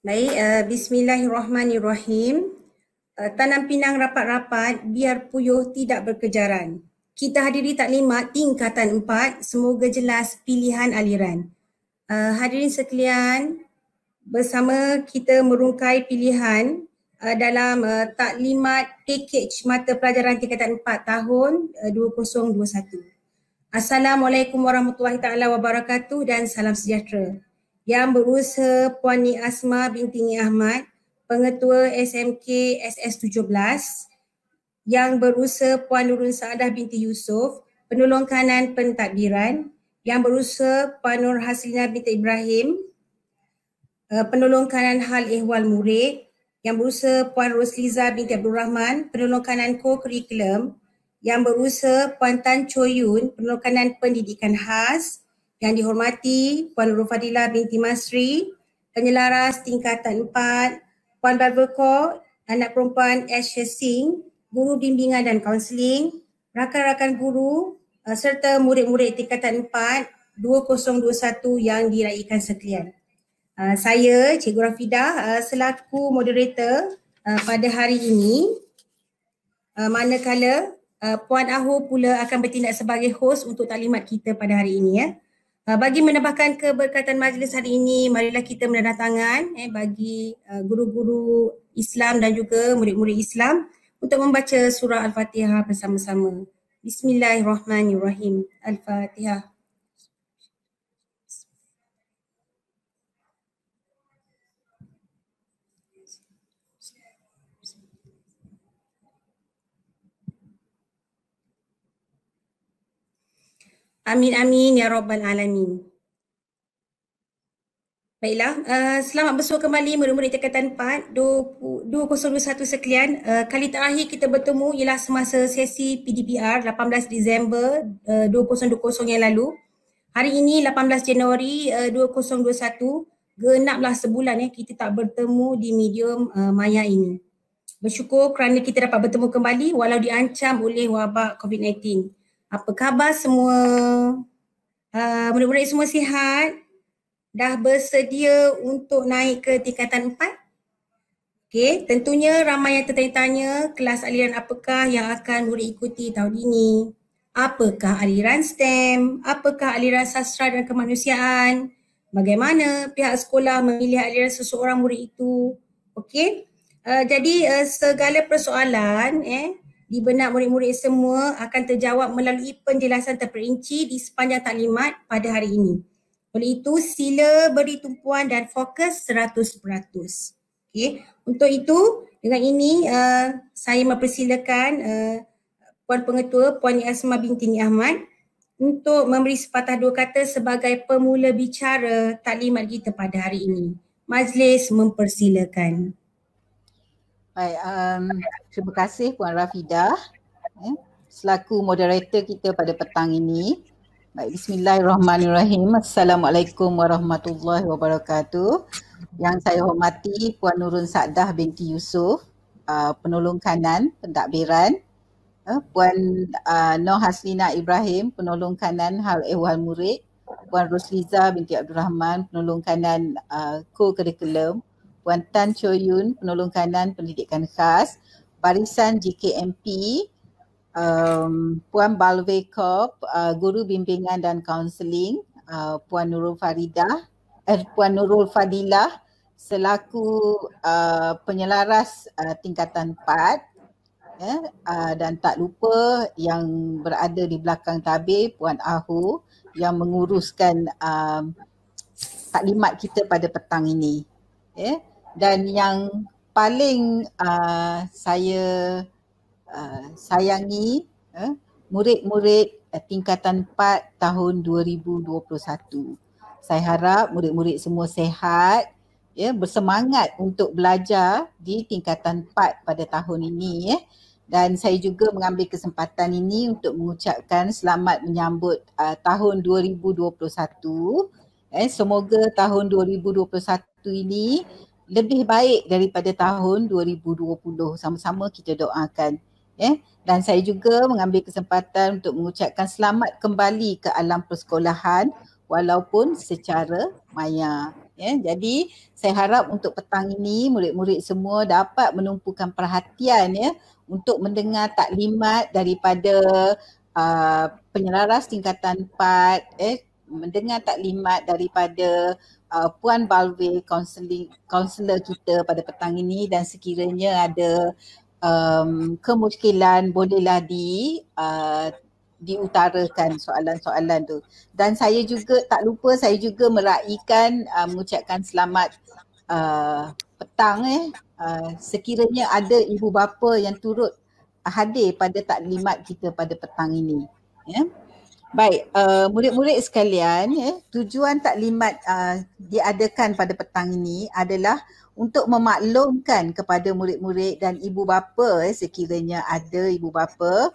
Baik, bismillahirrahmanirrahim. Tanam pinang rapat-rapat, biar puyuh tidak berkejaran. Kita hadiri taklimat tingkatan 4, semoga jelas pilihan aliran. Hadirin sekalian, bersama kita merungkai pilihan dalam taklimat package mata pelajaran tingkatan 4 tahun 2021. Assalamualaikum warahmatullahi taala wabarakatuh dan salam sejahtera. Yang berusaha Puan Ni Asma binti Ni Ahmad, Pengetua SMK SS17. Yang berusaha Puan Nurul Saadah binti Yusof, Penolong Kanan Pentadbiran. Yang berusaha Puan Nur Haslina binti Ibrahim, Penolong Kanan Hal Ehwal Murid. Yang berusaha Puan Rosliza binti Abdul Rahman, Penolong Kanan Co-Curriculum. Yang berusaha Puan Tan Choyun, Penolong Kanan Pendidikan Khas. Yang dihormati Puan Nurul Fadilah binti Masri, Penyelaras tingkatan 4, Puan Balverko, anak perempuan Ash Singh, Guru Bimbingan dan Kaunseling, rakan-rakan guru serta murid-murid tingkatan 4 2021 yang diraikan sekalian. Saya Cikgu Rafidah selaku moderator pada hari ini, manakala Puan Ahu pula akan bertindak sebagai host untuk taklimat kita pada hari ini ya. Bagi menambahkan keberkatan majlis hari ini, marilah kita menandatangan bagi guru-guru Islam dan juga murid-murid Islam untuk membaca surah Al-Fatihah bersama-sama. Bismillahirrahmanirrahim. Al-Fatihah. Amin amin ya rabbal alamin. Baiklah, selamat bersua kembali murid-murid tingkatan 4 2021 sekalian. Kali terakhir kita bertemu ialah semasa sesi PDPR 18 Disember 2020 yang lalu. Hari ini 18 Januari 2021, genaplah sebulan kita tak bertemu di medium maya ini. Bersyukur kerana kita dapat bertemu kembali walau diancam oleh wabak COVID-19. Apa khabar semua? Murid-murid semua sihat? Dah bersedia untuk naik ke tingkatan 4? Okey, tentunya ramai yang tertanya-tanya kelas aliran apakah yang akan murid ikuti tahun ini. Apakah aliran STEM? Apakah aliran sastra dan kemanusiaan? Bagaimana pihak sekolah memilih aliran seseorang murid itu? Okey, jadi segala persoalan di benak murid-murid semua akan terjawab melalui penjelasan terperinci di sepanjang taklimat pada hari ini. Oleh itu, sila beri tumpuan dan fokus 100%. Okay. Untuk itu, dengan ini saya mempersilakan Puan Pengetua, Puan Ni Asma binti Ni Ahmad untuk memberi sepatah dua kata sebagai pemula bicara taklimat kita pada hari ini. Majlis mempersilakan. Baik, terima kasih Puan Rafidah selaku moderator kita pada petang ini. Baik, bismillahirrahmanirrahim. Assalamualaikum warahmatullahi wabarakatuh. Yang saya hormati Puan Nurul Saadah binti Yusof, Penolong Kanan Pentadbiran, Puan Nur Haslina Ibrahim, Penolong Kanan Hal Ehwal Murid, Puan Rosliza binti Abdul Rahman, Penolong Kanan Co-Curriculum, Puan Tan Choyun, Penolong Kanan Pendidikan Khas, Barisan JKMP, Puan Balvekop, Guru Bimbingan dan Kaunseling, Puan Nurul Fadilah selaku penyelaras tingkatan 4, dan tak lupa yang berada di belakang tabir Puan Ahu yang menguruskan taklimat kita pada petang ini. Dan yang paling saya sayangi murid-murid tingkatan 4 tahun 2021. Saya harap murid-murid semua sehat, bersemangat untuk belajar di tingkatan 4 pada tahun ini. Dan saya juga mengambil kesempatan ini untuk mengucapkan selamat menyambut tahun 2021. Semoga tahun 2021 ini lebih baik daripada tahun 2020. Sama-sama kita doakan. Dan saya juga mengambil kesempatan untuk mengucapkan selamat kembali ke alam persekolahan walaupun secara maya. Ya, jadi saya harap untuk petang ini murid-murid semua dapat menumpukan perhatian ya untuk mendengar taklimat daripada penyelaras tingkatan 4, mendengar taklimat daripada Puan Balwe, kaunselor kita pada petang ini, dan sekiranya ada kemusykilan bolehlah diutarakan soalan-soalan tu. Dan saya juga tak lupa, saya juga meraihkan mengucapkan selamat petang sekiranya ada ibu bapa yang turut hadir pada taklimat kita pada petang ini. Ya. Baik, murid-murid sekalian, tujuan taklimat diadakan pada petang ini adalah untuk memaklumkan kepada murid-murid dan ibu bapa sekiranya ada ibu bapa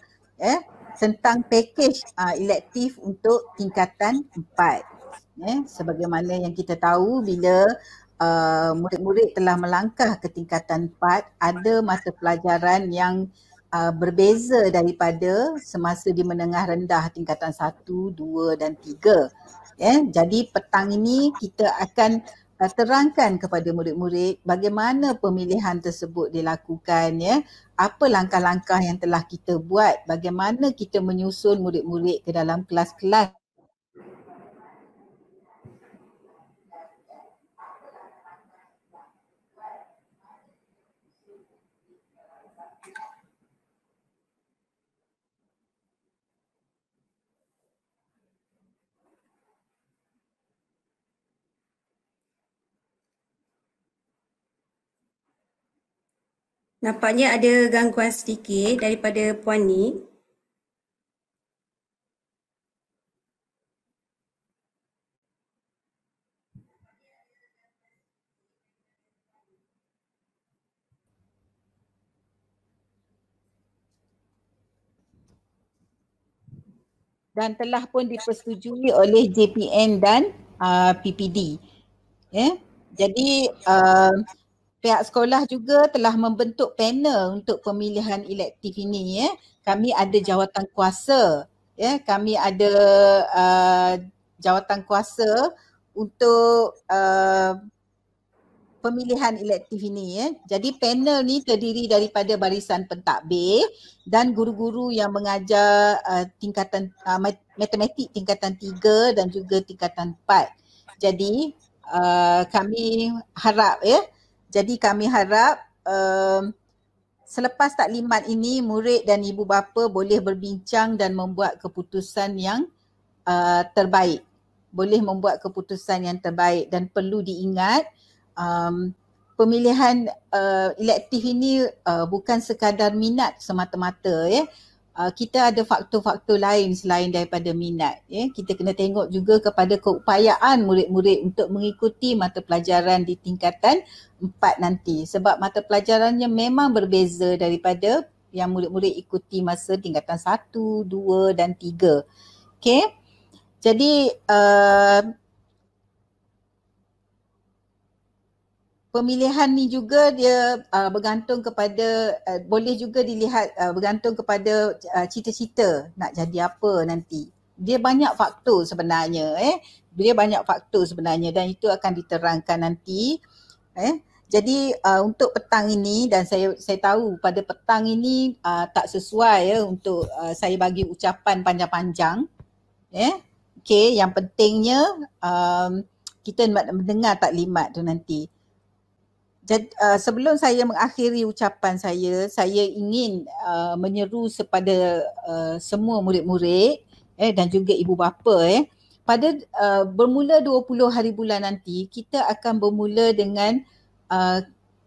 tentang pakej elektif untuk tingkatan 4. Sebagaimana yang kita tahu, bila murid-murid telah melangkah ke tingkatan 4, ada mata pelajaran yang berbeza daripada semasa di menengah rendah tingkatan 1, 2 dan 3. Jadi petang ini kita akan terangkan kepada murid-murid bagaimana pemilihan tersebut dilakukan, apa langkah-langkah yang telah kita buat, bagaimana kita menyusun murid-murid ke dalam kelas-kelas. Nampaknya ada gangguan sedikit daripada Puan Ni. Dan telah pun dipersetujui oleh JPN dan PPD. Jadi pihak sekolah juga telah membentuk panel untuk pemilihan elektif ini. Kami ada jawatan kuasa, kami ada jawatan kuasa untuk pemilihan elektif ini. Jadi panel ni terdiri daripada barisan pentadbir dan guru-guru yang mengajar tingkatan matematik tingkatan 3 dan juga tingkatan 4. Jadi kami harap selepas taklimat ini murid dan ibu bapa boleh berbincang dan membuat keputusan yang terbaik. Boleh membuat keputusan yang terbaik, dan perlu diingat pemilihan elektif ini bukan sekadar minat semata-mata. Kita ada faktor-faktor lain selain daripada minat. Kita kena tengok juga kepada keupayaan murid-murid untuk mengikuti mata pelajaran di tingkatan 4 nanti. Sebab mata pelajarannya memang berbeza daripada yang murid-murid ikuti masa tingkatan 1, 2 dan 3. Okay. Jadi pemilihan ni juga dia bergantung kepada, boleh juga dilihat bergantung kepada cita-cita nak jadi apa nanti. Dia banyak faktor sebenarnya, dan itu akan diterangkan nanti. Jadi untuk petang ini, dan saya tahu pada petang ini tak sesuai untuk saya bagi ucapan panjang-panjang. Okay, yang pentingnya kita mendengar taklimat tu nanti. Jadi, sebelum saya mengakhiri ucapan saya ingin menyeru kepada semua murid-murid dan juga ibu bapa pada bermula 20 hari bulan nanti kita akan bermula dengan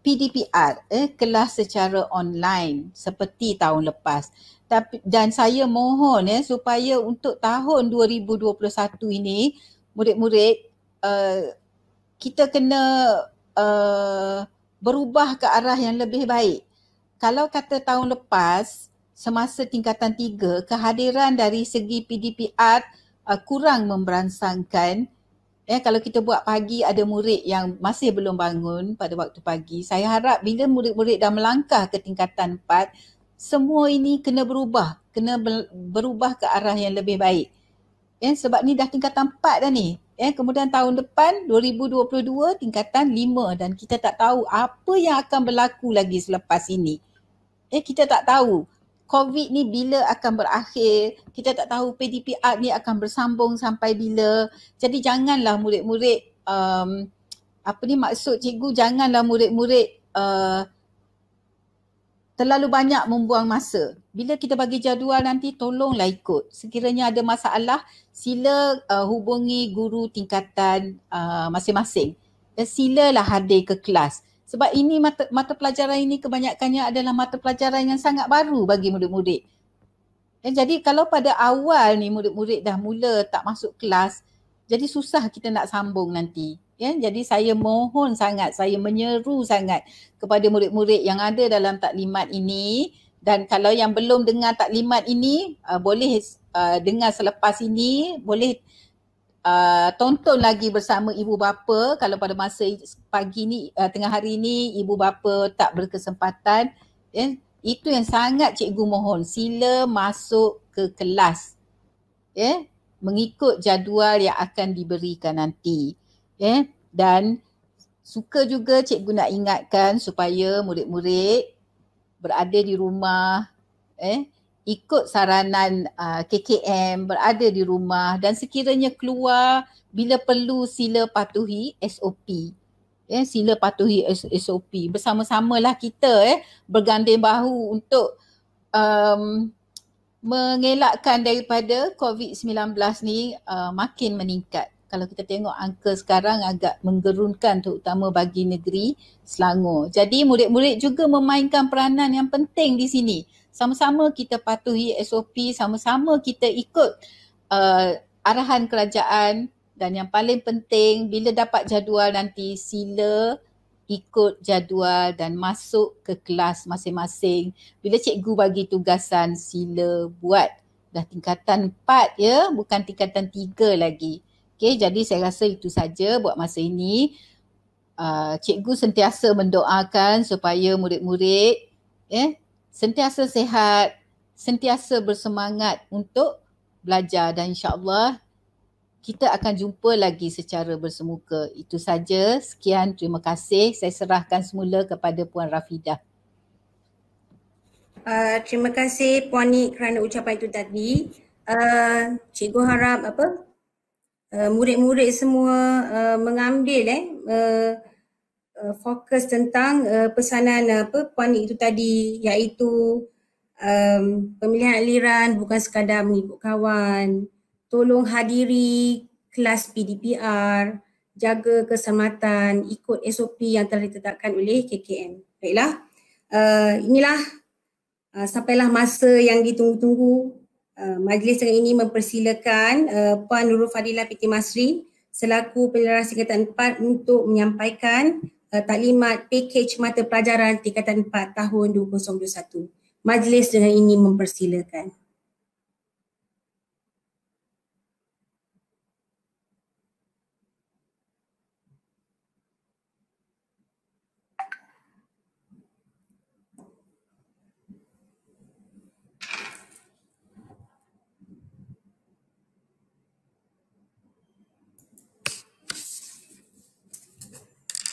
PDPR, kelas secara online seperti tahun lepas. Dan saya mohon supaya untuk tahun 2021 ini murid-murid kita kena berubah ke arah yang lebih baik. Kalau kata tahun lepas, semasa tingkatan 3, kehadiran dari segi PDPR kurang memberansangkan. Kalau kita buat pagi, ada murid yang masih belum bangun pada waktu pagi. Saya harap bila murid-murid dah melangkah ke tingkatan 4, semua ini kena berubah ke arah yang lebih baik. Sebab ni dah tingkatan 4 dah ni. Kemudian tahun depan 2022 tingkatan 5 dan kita tak tahu apa yang akan berlaku lagi selepas ini. Kita tak tahu COVID ni bila akan berakhir, kita tak tahu PDPR ni akan bersambung sampai bila. Jadi janganlah murid-murid maksud cikgu, janganlah murid-murid terlalu banyak membuang masa. Bila kita bagi jadual nanti tolonglah ikut. Sekiranya ada masalah, sila hubungi guru tingkatan masing-masing. Dan silalah hadir ke kelas. Sebab ini mata pelajaran ini kebanyakannya adalah mata pelajaran yang sangat baru bagi murid-murid. Jadi kalau pada awal ni murid-murid dah mula tak masuk kelas, jadi susah kita nak sambung nanti. Jadi saya mohon sangat, saya menyeru sangat kepada murid-murid yang ada dalam taklimat ini, dan kalau yang belum dengar taklimat ini boleh dengar selepas ini, boleh tonton lagi bersama ibu bapa. Kalau pada masa pagi ni, tengah hari ni ibu bapa tak berkesempatan, itu yang sangat cikgu mohon, sila masuk ke kelas mengikut jadual yang akan diberikan nanti. Dan suka juga cikgu nak ingatkan supaya murid-murid berada di rumah, ikut saranan KKM, berada di rumah, dan sekiranya keluar bila perlu sila patuhi SOP. Sila patuhi SOP. Bersama-samalah kita berganding bahu untuk mengelakkan daripada COVID-19 ni makin meningkat. Kalau kita tengok angka sekarang agak menggerunkan, terutama bagi negeri Selangor. Jadi murid-murid juga memainkan peranan yang penting di sini. Sama-sama kita patuhi SOP, sama-sama kita ikut arahan kerajaan, dan yang paling penting bila dapat jadual nanti sila ikut jadual dan masuk ke kelas masing-masing. Bila cikgu bagi tugasan sila buat. Dah tingkatan 4 bukan tingkatan 3 lagi. Jadi saya rasa itu saja buat masa ini. Cikgu sentiasa mendoakan supaya murid-murid sentiasa sihat, sentiasa bersemangat untuk belajar, dan insya-Allah kita akan jumpa lagi secara bersemuka. Itu saja. Sekian, terima kasih. Saya serahkan semula kepada Puan Rafidah. Terima kasih Puan Nik kerana ucapan itu tadi. Cikgu harap murid-murid semua mengambil fokus tentang pesanan Puan Nik itu tadi, iaitu pemilihan aliran bukan sekadar mengikut kawan, tolong hadiri kelas PDPR, jaga keselamatan, ikut SOP yang telah ditetapkan oleh KKM. Baiklah, inilah sampailah masa yang ditunggu-tunggu. Majlis dengan ini mempersilakan Puan Nurul Fadilah Binti Masri selaku penyelarang tingkatan 4 untuk menyampaikan taklimat pakej mata pelajaran tingkatan 4 tahun 2021. Majlis dengan ini mempersilakan.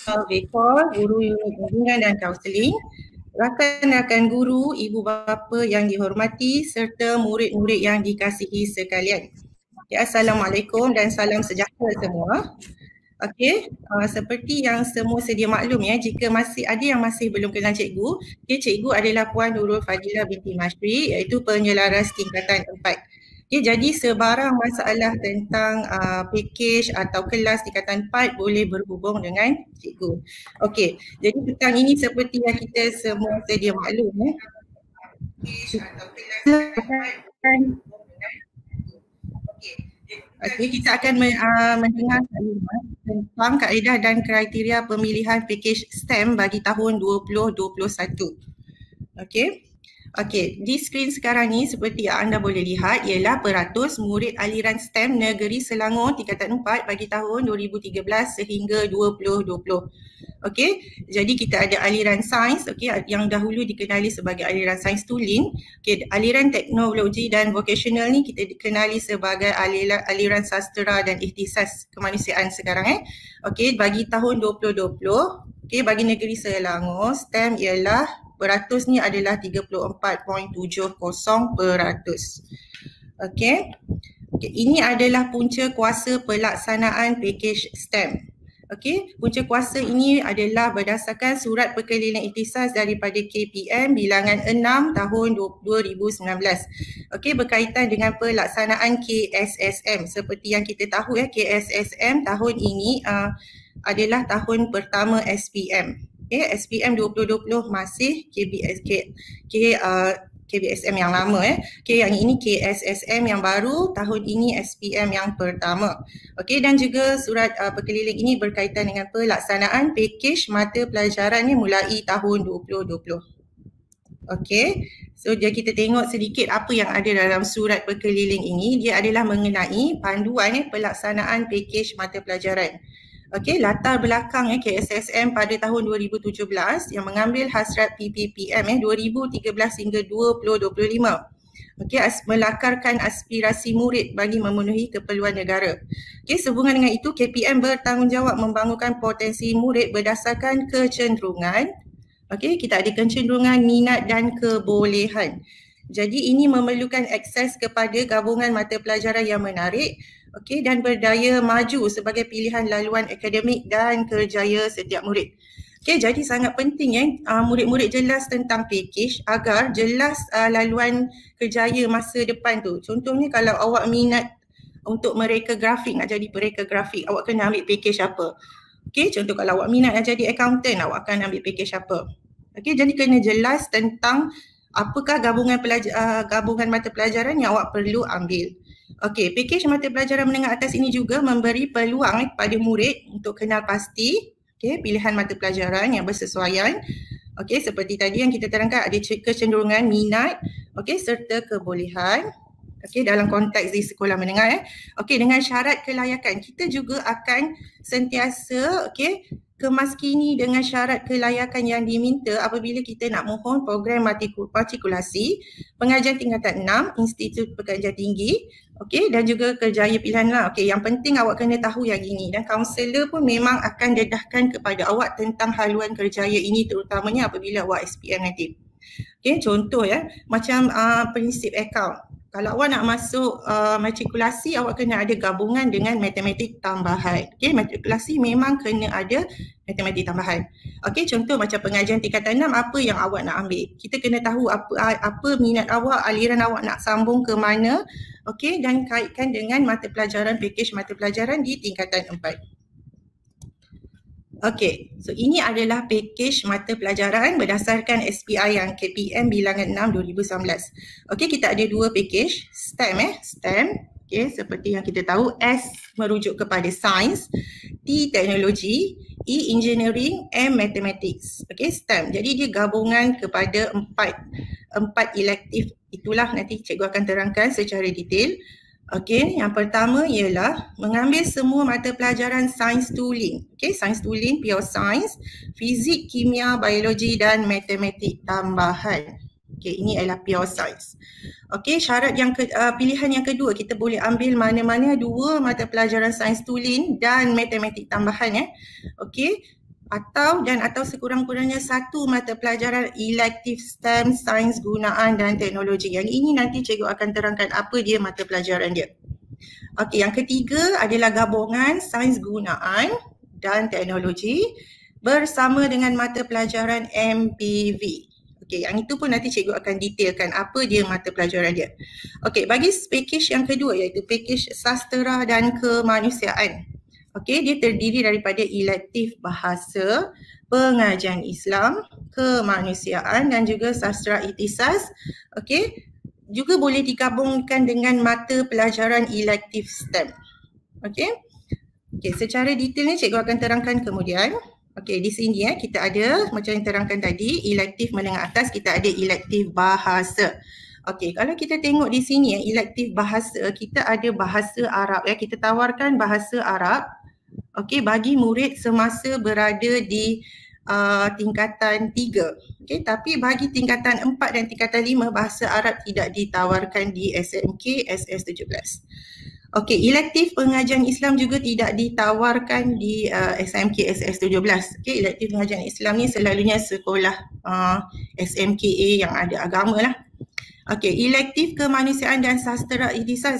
Rekor, guru unit bimbingan dan kaunseling, rakan-rakan guru, ibu bapa yang dihormati serta murid-murid yang dikasihi sekalian. Assalamualaikum dan salam sejahtera semua. Seperti yang semua sedia maklum jika masih ada yang masih belum kenal cikgu, cikgu adalah Puan Nurul Fadilah Binti Masri, iaitu penyelaras tingkatan 4. Jadi sebarang masalah tentang pakej atau kelas tingkatan 4 boleh berhubung dengan cikgu. Jadi petang ini seperti yang kita semua sedia maklum kita akan mendengar tentang kaedah dan kriteria pemilihan pakej STEM bagi tahun 2021. Okey, di skrin sekarang ni seperti yang anda boleh lihat ialah peratus murid aliran STEM Negeri Selangor tingkatan 4 bagi tahun 2013 sehingga 2020. Okey, jadi kita ada aliran sains, okey, yang dahulu dikenali sebagai aliran sains tulen. Okey, aliran teknologi dan vocational ni kita dikenali sebagai aliran sastera dan ihtisas kemanusiaan sekarang. Okey, bagi tahun 2020, okey, bagi Negeri Selangor STEM ialah peratus ni adalah 34.70%. Okey. Okey, ini adalah punca kuasa pelaksanaan pakej STEM. Okey, punca kuasa ini adalah berdasarkan surat perkeliling ihtisas daripada KPM bilangan 6 tahun 2019. Okey, berkaitan dengan pelaksanaan KSSM. Seperti yang kita tahu KSSM tahun ini adalah tahun pertama SPM. SPM 2020 masih KBSM yang lama yang ini KSSM yang baru, tahun ini SPM yang pertama. Okey, dan juga surat perkeliling ini berkaitan dengan pelaksanaan pakej mata pelajaran mulai tahun 2020. Okey, so jadi kita tengok sedikit apa yang ada dalam surat perkeliling ini. Dia adalah mengenai panduan pelaksanaan pakej mata pelajaran. Okey, latar belakang KSSM pada tahun 2017 yang mengambil hasrat PPPM 2013 hingga 2025. Okey, melakarkan aspirasi murid bagi memenuhi keperluan negara. Okey, sehubungan dengan itu KPM bertanggungjawab membangunkan potensi murid berdasarkan kecenderungan. Okey, kita ada kecenderungan, minat dan kebolehan. Jadi ini memerlukan akses kepada gabungan mata pelajaran yang menarik, okey, dan berdaya maju sebagai pilihan laluan akademik dan kerjaya setiap murid. Okey, jadi sangat penting murid-murid jelas tentang pakej agar jelas laluan kerjaya masa depan tu. Contohnya kalau awak minat untuk mereka grafik, nak jadi mereka grafik, awak kena ambil pakej apa? Okey, contoh kalau awak minat nak jadi accountant, awak akan ambil pakej apa? Okey, jadi kena jelas tentang apakah gabungan mata pelajaran yang awak perlu ambil. Okey, pakej mata pelajaran menengah atas ini juga memberi peluang kepada murid untuk kenal pasti pilihan mata pelajaran yang bersesuaian. Okey, seperti tadi yang kita terangkan ada kecenderungan, minat, serta kebolehan. Okey, dalam konteks di sekolah menengah Okey, dengan syarat kelayakan kita juga akan sentiasa kemaskini dengan syarat kelayakan yang diminta apabila kita nak mohon program matrikulasi pengajian tingkatan 6 Institut Pengajian Tinggi, dan juga kerjaya pilihan lah. Yang penting awak kena tahu yang ini, dan kaunselor pun memang akan dedahkan kepada awak tentang haluan kerjaya ini, terutamanya apabila awak SPM nanti. Contoh macam prinsip akaun. Kalau awak nak masuk matrikulasi, awak kena ada gabungan dengan matematik tambahan. Matrikulasi memang kena ada matematik tambahan. Contoh macam pengajian tingkatan 6, apa yang awak nak ambil. Kita kena tahu apa minat awak, aliran awak nak sambung ke mana, dan kaitkan dengan mata pelajaran, pakej mata pelajaran di tingkatan 4. So ini adalah pakej mata pelajaran berdasarkan SPI yang KPM bilangan 6 2019. Kita ada dua pakej, STEM STEM, seperti yang kita tahu, S merujuk kepada sains, T teknologi, E engineering, M mathematics. STEM. Jadi dia gabungan kepada empat elektif. Itulah nanti cikgu akan terangkan secara detail. Yang pertama ialah mengambil semua mata pelajaran sains tulen. Sains tulen, pure science, fizik, kimia, biologi dan matematik tambahan. Ini adalah pure science. Syarat yang pilihan yang kedua, kita boleh ambil mana-mana dua mata pelajaran sains tulen dan matematik tambahan atau sekurang-kurangnya satu mata pelajaran elektif STEM, sains gunaan dan teknologi. Yang ini nanti cikgu akan terangkan apa dia mata pelajaran dia. Yang ketiga adalah gabungan sains gunaan dan teknologi bersama dengan mata pelajaran MPV. Yang itu pun nanti cikgu akan detailkan apa dia mata pelajaran dia. Bagi pakej yang kedua iaitu pakej sastera dan kemanusiaan. Dia terdiri daripada elektif bahasa, pengajian Islam, kemanusiaan dan juga sastera ihtisas. Juga boleh digabungkan dengan mata pelajaran elektif STEM. Secara detailnya cikgu akan terangkan kemudian. Okey, di sini kita ada macam yang terangkan tadi, elektif menengah atas, kita ada elektif bahasa. Okey, kalau kita tengok di sini elektif bahasa, kita ada bahasa Arab kita tawarkan bahasa Arab. Okey, bagi murid semasa berada di tingkatan 3. Okey, tapi bagi tingkatan 4 dan tingkatan 5 bahasa Arab tidak ditawarkan di SMK SS17. Okey, elektif pengajian Islam juga tidak ditawarkan di SMK SS17. Okey, elektif pengajian Islam ni selalunya sekolah SMKA yang ada agama lah. Okey, elektif kemanusiaan dan sastera ihtisas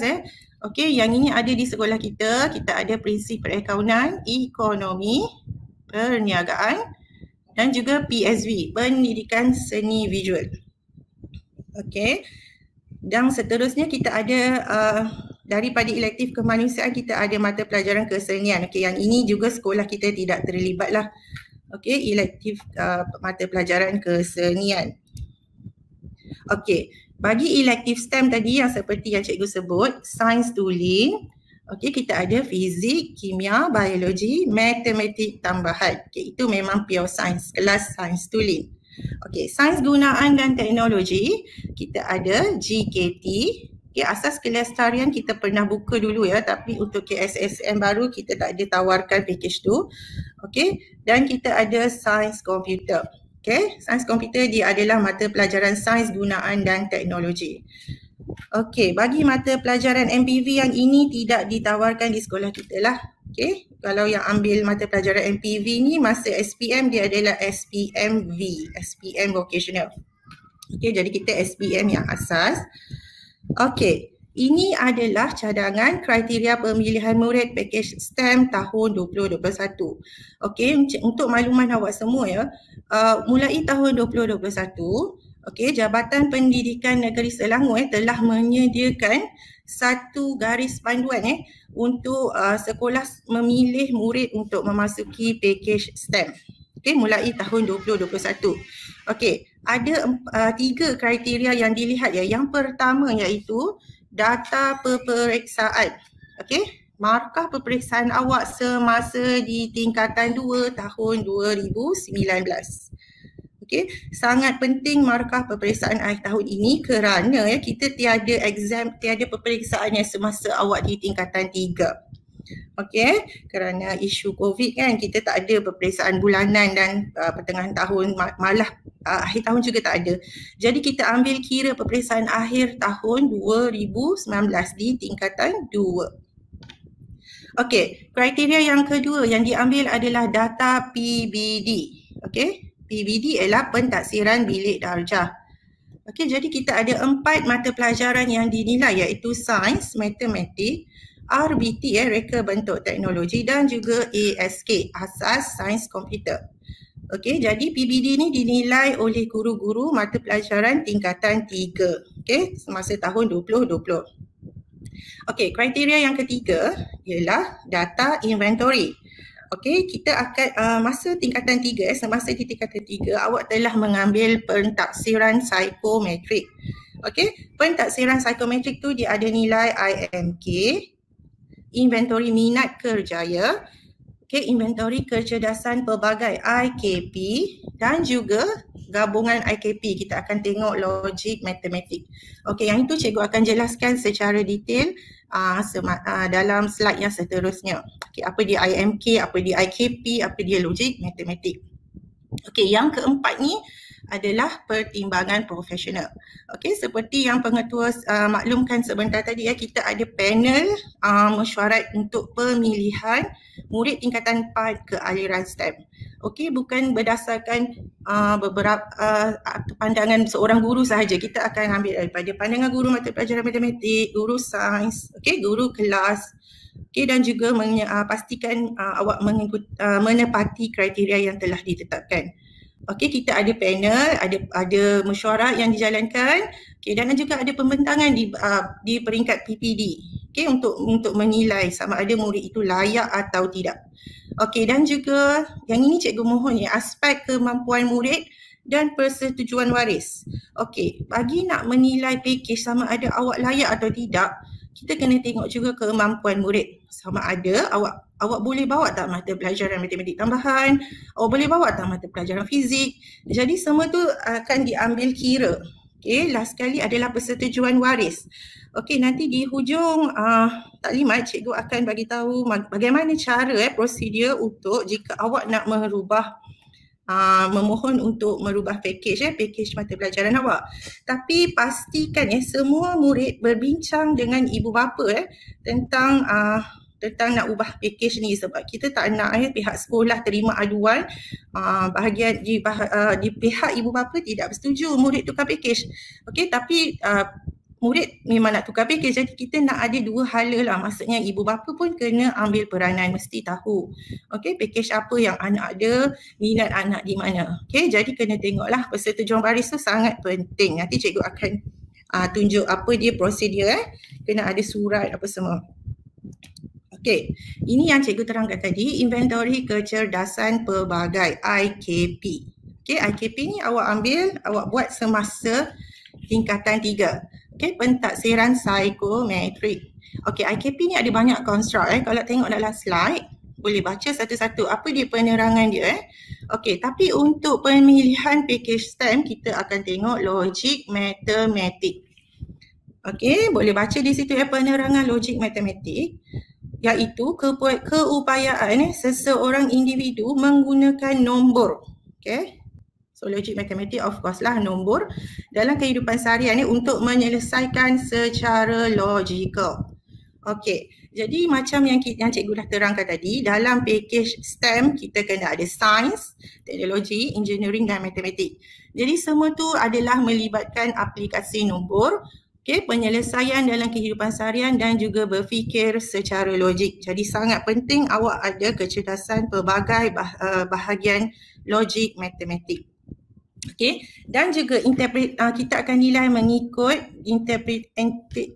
okey, yang ini ada di sekolah kita. Kita ada prinsip perakaunan, ekonomi, perniagaan dan juga PSV, pendidikan seni visual. Okey. Dan seterusnya kita ada daripada elektif kemanusiaan kita ada mata pelajaran kesenian. Okey, yang ini juga sekolah kita tidak terlibat lah. Okey, elektif mata pelajaran kesenian. Okey, bagi elektif STEM tadi yang seperti yang cikgu sebut, sains tulen, okey, kita ada fizik, kimia, biologi, matematik tambahan. Okey, itu memang pure sains, kelas sains tulen. Okey, sains gunaan dan teknologi, kita ada GKT. Okey, asas kelestarian kita pernah buka dulu tapi untuk KSSM baru kita tak ada tawarkan package tu. Okey, dan kita ada sains komputer. Okay, sains komputer dia adalah mata pelajaran sains gunaan dan teknologi. Okey, bagi mata pelajaran MPV yang ini tidak ditawarkan di sekolah kita lah. Okey, kalau yang ambil mata pelajaran MPV ni masa SPM dia adalah SPMV, SPM vocational. Okey, jadi kita SPM yang asas. Okey, ini adalah cadangan kriteria pemilihan murid package STEM tahun 2021. Okey, untuk makluman awak semua mulai tahun 2021, okey, Jabatan Pendidikan Negeri Selangor telah menyediakan satu garis panduan untuk sekolah memilih murid untuk memasuki package STEM. Okey, mulai tahun 2021. Okey, ada 3 kriteria yang dilihat Yang pertama iaitu data peperiksaan. Okey, markah peperiksaan awak semasa di tingkatan 2 tahun 2019. Okey, sangat penting markah peperiksaan akhir tahun ini kerana kita tiada exam, tiada peperiksaan semasa awak di tingkatan 3. Okey, kerana isu COVID kita tak ada peperiksaan bulanan dan pertengahan tahun, malah akhir tahun juga tak ada. Jadi kita ambil kira peperiksaan akhir tahun 2019 di tingkatan 2. Okey, kriteria yang kedua yang diambil adalah data PBD. Okey, PBD ialah pentaksiran bilik darjah. Okey, jadi kita ada 4 mata pelajaran yang dinilai iaitu sains, matematik, RBT reka bentuk teknologi dan juga ASK, asas sains komputer. Okey, jadi PBD ni dinilai oleh guru-guru mata pelajaran tingkatan 3. Okey, semasa tahun 2020. Okey, kriteria yang ketiga ialah data inventory. Okey, kita akan masa tingkatan 3, semasa di tingkatan 3 awak telah mengambil pentaksiran psikometrik. Okey, pentaksiran psikometrik tu dia ada nilai IMK, inventory minat kerjaya, okey, inventory kecerdasan pelbagai IKP dan juga gabungan IKP. Kita akan tengok logik matematik. Okey, yang itu cikgu akan jelaskan secara detail dalam slide yang seterusnya. Okey, apa dia IMK, apa dia IKP, apa dia logik matematik. Okey, yang keempat ni adalah pertimbangan profesional. Okey, seperti yang pengetua maklumkan sebentar tadi kita ada panel mesyuarat untuk pemilihan murid tingkatan 4 ke aliran STEM. Okey, bukan berdasarkan beberapa pandangan seorang guru sahaja. Kita akan ambil daripada pandangan guru mata pelajaran matematik, guru sains, okey, guru kelas. Okey, dan juga pastikan awak menepati kriteria yang telah ditetapkan. Okey, kita ada panel, ada mesyuarat yang dijalankan, okey, dan juga ada pembentangan di peringkat PPD, okey, untuk menilai sama ada murid itu layak atau tidak. Okey, dan juga yang ini cikgu mohon aspek kemampuan murid dan persetujuan waris. Okey, bagi nak menilai package sama ada awak layak atau tidak, kita kena tengok juga kemampuan murid. Sama ada awak boleh bawa tak mata pelajaran matematik tambahan, awak boleh bawa tak mata pelajaran fizik. Jadi semua tu akan diambil kira. Okey, last sekali adalah persetujuan waris. Okey, nanti di hujung taklimat cikgu akan bagi tahu bagaimana cara prosedur untuk jika awak nak merubah memohon untuk merubah package mata pelajaran awak. Tapi pastikan semua murid berbincang dengan ibu bapa tentang nak ubah package ni, sebab kita tak nak pihak sekolah terima aduan bahagian di pihak ibu bapa tidak bersetuju murid tukar package. Okey, tapi murid memang nak tukar package, jadi kita nak ada dua hala lah. Maksudnya ibu bapa pun kena ambil peranan, mesti tahu okey package apa yang anak ada, minat anak di mana. Okey, jadi kena tengoklah persetujuan waris tu sangat penting. Nanti cikgu akan tunjuk apa dia prosedur kena ada surat apa semua. Okey, ini yang cikgu terangkan tadi, inventory kecerdasan pelbagai IKP. Okey, IKP ni awak buat semasa tingkatan 3. Okey, pentaksiran psikometrik. Okey, IKP ni ada banyak konstruk kalau tengok dalam slide boleh baca satu-satu apa dia penerangan dia Okey, tapi untuk pemilihan package STEM kita akan tengok logik matematik. Okey, boleh baca di situ penerangan logik matematik, iaitu keupayaan seseorang individu menggunakan nombor. Okey. So logik matematik of course lah nombor dalam kehidupan seharian untuk menyelesaikan secara logikal. Okey, jadi macam yang cikgu dah terangkan tadi, dalam package STEM kita kena ada sains, teknologi, engineering dan matematik. Jadi semua tu adalah melibatkan aplikasi nombor, penyelesaian dalam kehidupan seharian dan juga berfikir secara logik. Jadi sangat penting awak ada kecerdasan pelbagai bahagian logik matematik. Okey, dan juga kita akan nilai mengikut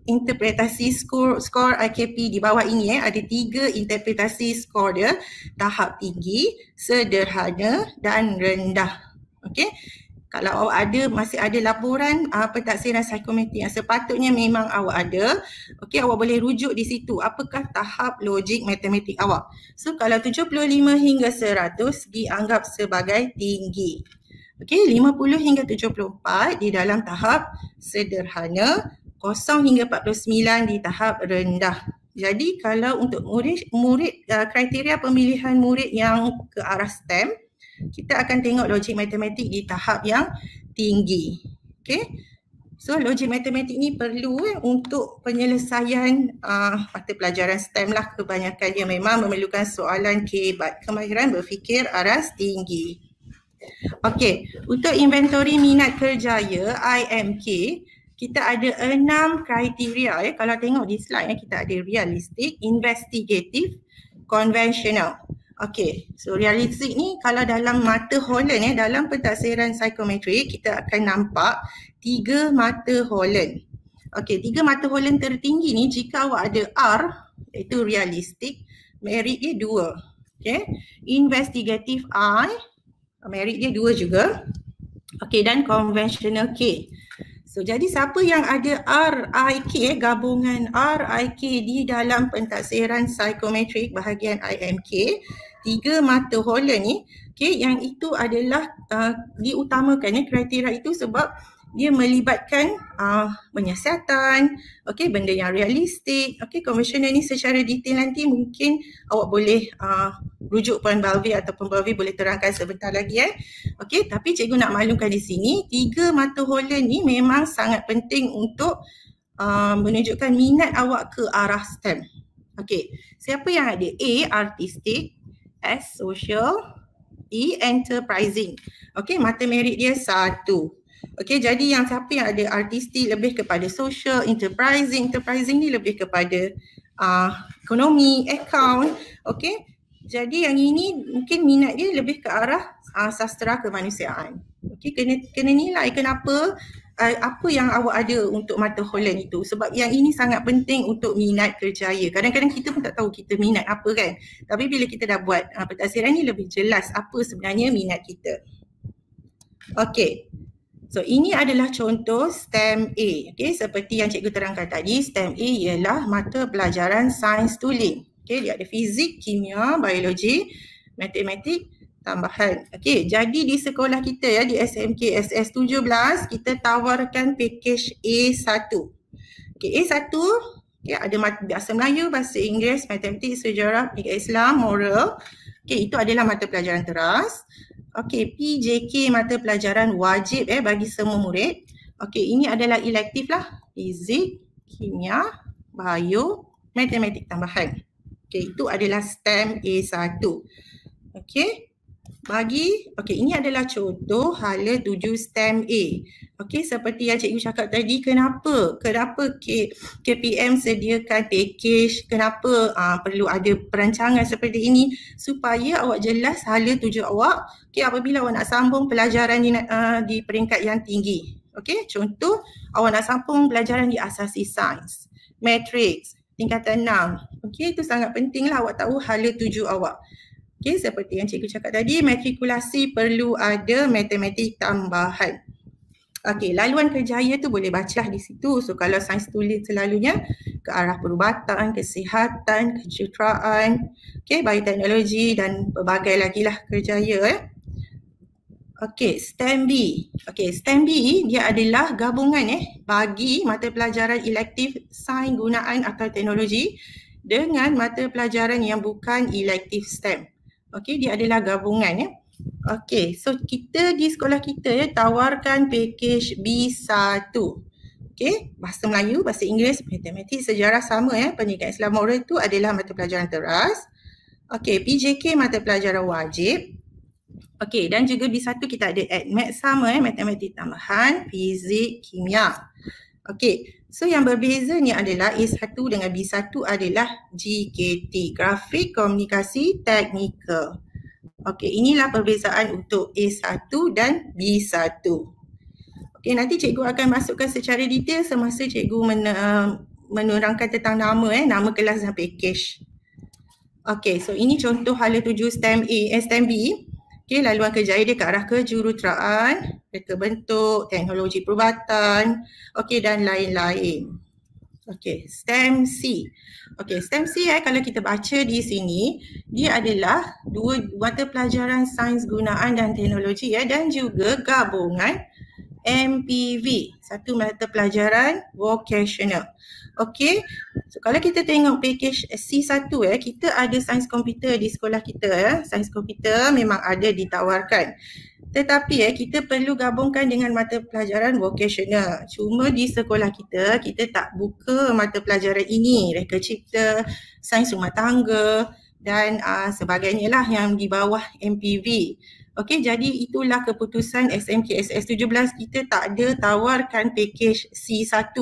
interpretasi skor IKP di bawah ini ada 3 interpretasi skor dia, tahap tinggi, sederhana dan rendah. Okey. Kalau awak masih ada laporan pentaksiran psikometrik yang sepatutnya memang awak ada, okey, awak boleh rujuk di situ apakah tahap logik matematik awak. So kalau 75 hingga 100 dianggap sebagai tinggi. Okey, 50 hingga 74 di dalam tahap sederhana, 0 hingga 49 di tahap rendah. Jadi kalau untuk murid kriteria pemilihan murid yang ke arah STEM, kita akan tengok logik matematik di tahap yang tinggi. Okey. So logik matematik ni perlu untuk penyelesaian mata pelajaran STEM lah, kebanyakannya memang memerlukan soalan kebat, kemahiran berfikir aras tinggi. Okey, untuk inventory minat kerjaya IMK, kita ada 6 kriteria kalau tengok di slide kita ada realistik, investigatif, konvensional. Okey, so realistik ni kalau dalam mata Holland dalam pentaksiran psikometrik kita akan nampak 3 mata Holland. Okey, 3 mata Holland tertinggi ni jika awak ada R iaitu realistik, merit dia 2. Okey, investigatif I, merit dia 2 juga. Okey, dan konvensional K. So jadi siapa yang ada RIK, gabungan RIK di dalam pentaksiran psikometrik bahagian IMK, 3 mata Holland ni, okey, yang itu adalah diutamakan kriteria itu sebab dia melibatkan penyiasatan, okey, benda yang realistik. Okey, konvensional ni secara detail nanti mungkin awak boleh rujuk Puan Balvi ataupun Balvi boleh terangkan sebentar lagi Okey, tapi cikgu nak maklumkan di sini 3 mata Holland ni memang sangat penting untuk menunjukkan minat awak ke arah STEM. Okey, siapa yang ada? A, artistik, S, social, E, enterprising. Okey, mata merit dia 1. Okey, jadi yang siapa yang ada artistik lebih kepada social, enterprising ni lebih kepada ekonomi, account. Okey, jadi yang ini mungkin minat dia lebih ke arah sastra kemanusiaan. Okey, kena nilai kenapa apa yang awak ada untuk mata Holland itu, sebab yang ini sangat penting untuk minat kerjaya. Kadang-kadang kita pun tak tahu kita minat apa kan, tapi bila kita dah buat pentaksiran ni lebih jelas apa sebenarnya minat kita. Okey, So ini adalah contoh STEM A. Okay, seperti yang cikgu terangkan tadi, STEM A ialah mata pelajaran sains tulen. Okay, dia ada fizik, kimia, biologi, matematik, tambahan. Okay, jadi di sekolah kita ya, di SMK SS 17, kita tawarkan package A1. Okay, A1 okay, ada bahasa Melayu, bahasa Inggeris, matematik, sejarah, pendidikan Islam, moral. Okay, itu adalah mata pelajaran teras. Okey, PJK mata pelajaran wajib bagi semua murid. Okey, ini adalah elektif lah. Fizik, kimia, bio, matematik tambahan. Okey, itu adalah STEM A1. Okey. Ini adalah contoh hala 7 STEM A. Okey, seperti yang cikgu cakap tadi, kenapa KPM sediakan package, kenapa perlu ada perancangan seperti ini supaya awak jelas hala tuju awak. Okey, apabila awak nak sambung pelajaran di peringkat yang tinggi. Okey, contoh awak nak sambung pelajaran di asasi sains, matriks, tingkatan 6. Okey, itu sangat pentinglah awak tahu hala tuju awak. Okay, seperti yang cikgu cakap tadi, matrikulasi perlu ada matematik tambahan. Okey, laluan kerjaya tu boleh baca di situ. So kalau sains tulis selalunya ke arah perubatan, kesihatan, kejuruteraan, okay, bioteknologi dan pelbagai lagi lah kerjaya. Okey, STEM B. Okey, STEM B dia adalah gabungan bagi mata pelajaran elektif sains gunaan atau teknologi dengan mata pelajaran yang bukan elektif STEM. Okey, dia adalah gabungan Okey, so kita di sekolah kita tawarkan package B1. Okey, bahasa Melayu, bahasa Inggeris, matematik, sejarah sama pendidikan Islam moral itu adalah mata pelajaran teras. Okey, PJK mata pelajaran wajib. Okey, dan juga B1 kita ada AdMath sama matematik tambahan, fizik, kimia. Okey, so yang berbezanya adalah A1 dengan B1 adalah GKT, grafik, komunikasi, teknikal. Okey, inilah perbezaan untuk A1 dan B1. Okey, nanti cikgu akan masukkan secara detail semasa cikgu menerangkan tentang nama kelas dan package. Okey, so ini contoh hala 7 STEM A, STEM B. Okey, laluan kerjaya dia ke arah kejuruteraan, reka bentuk, teknologi perubatan, okey dan lain-lain. Okey, STEM C. Okey, STEM C kalau kita baca di sini, dia adalah dua mata pelajaran sains gunaan dan teknologi dan juga gabungan MPV, satu mata pelajaran vocational. Okey, so kalau kita tengok package C1 kita ada sains komputer di sekolah kita sains komputer memang ada ditawarkan. Tetapi kita perlu gabungkan dengan mata pelajaran vocational. Cuma di sekolah kita tak buka mata pelajaran ini, reka cipta, sains rumah tangga dan sebagainya lah yang di bawah MPV. Okey, jadi itulah keputusan SMK SS 17 kita tak ada tawarkan package C1.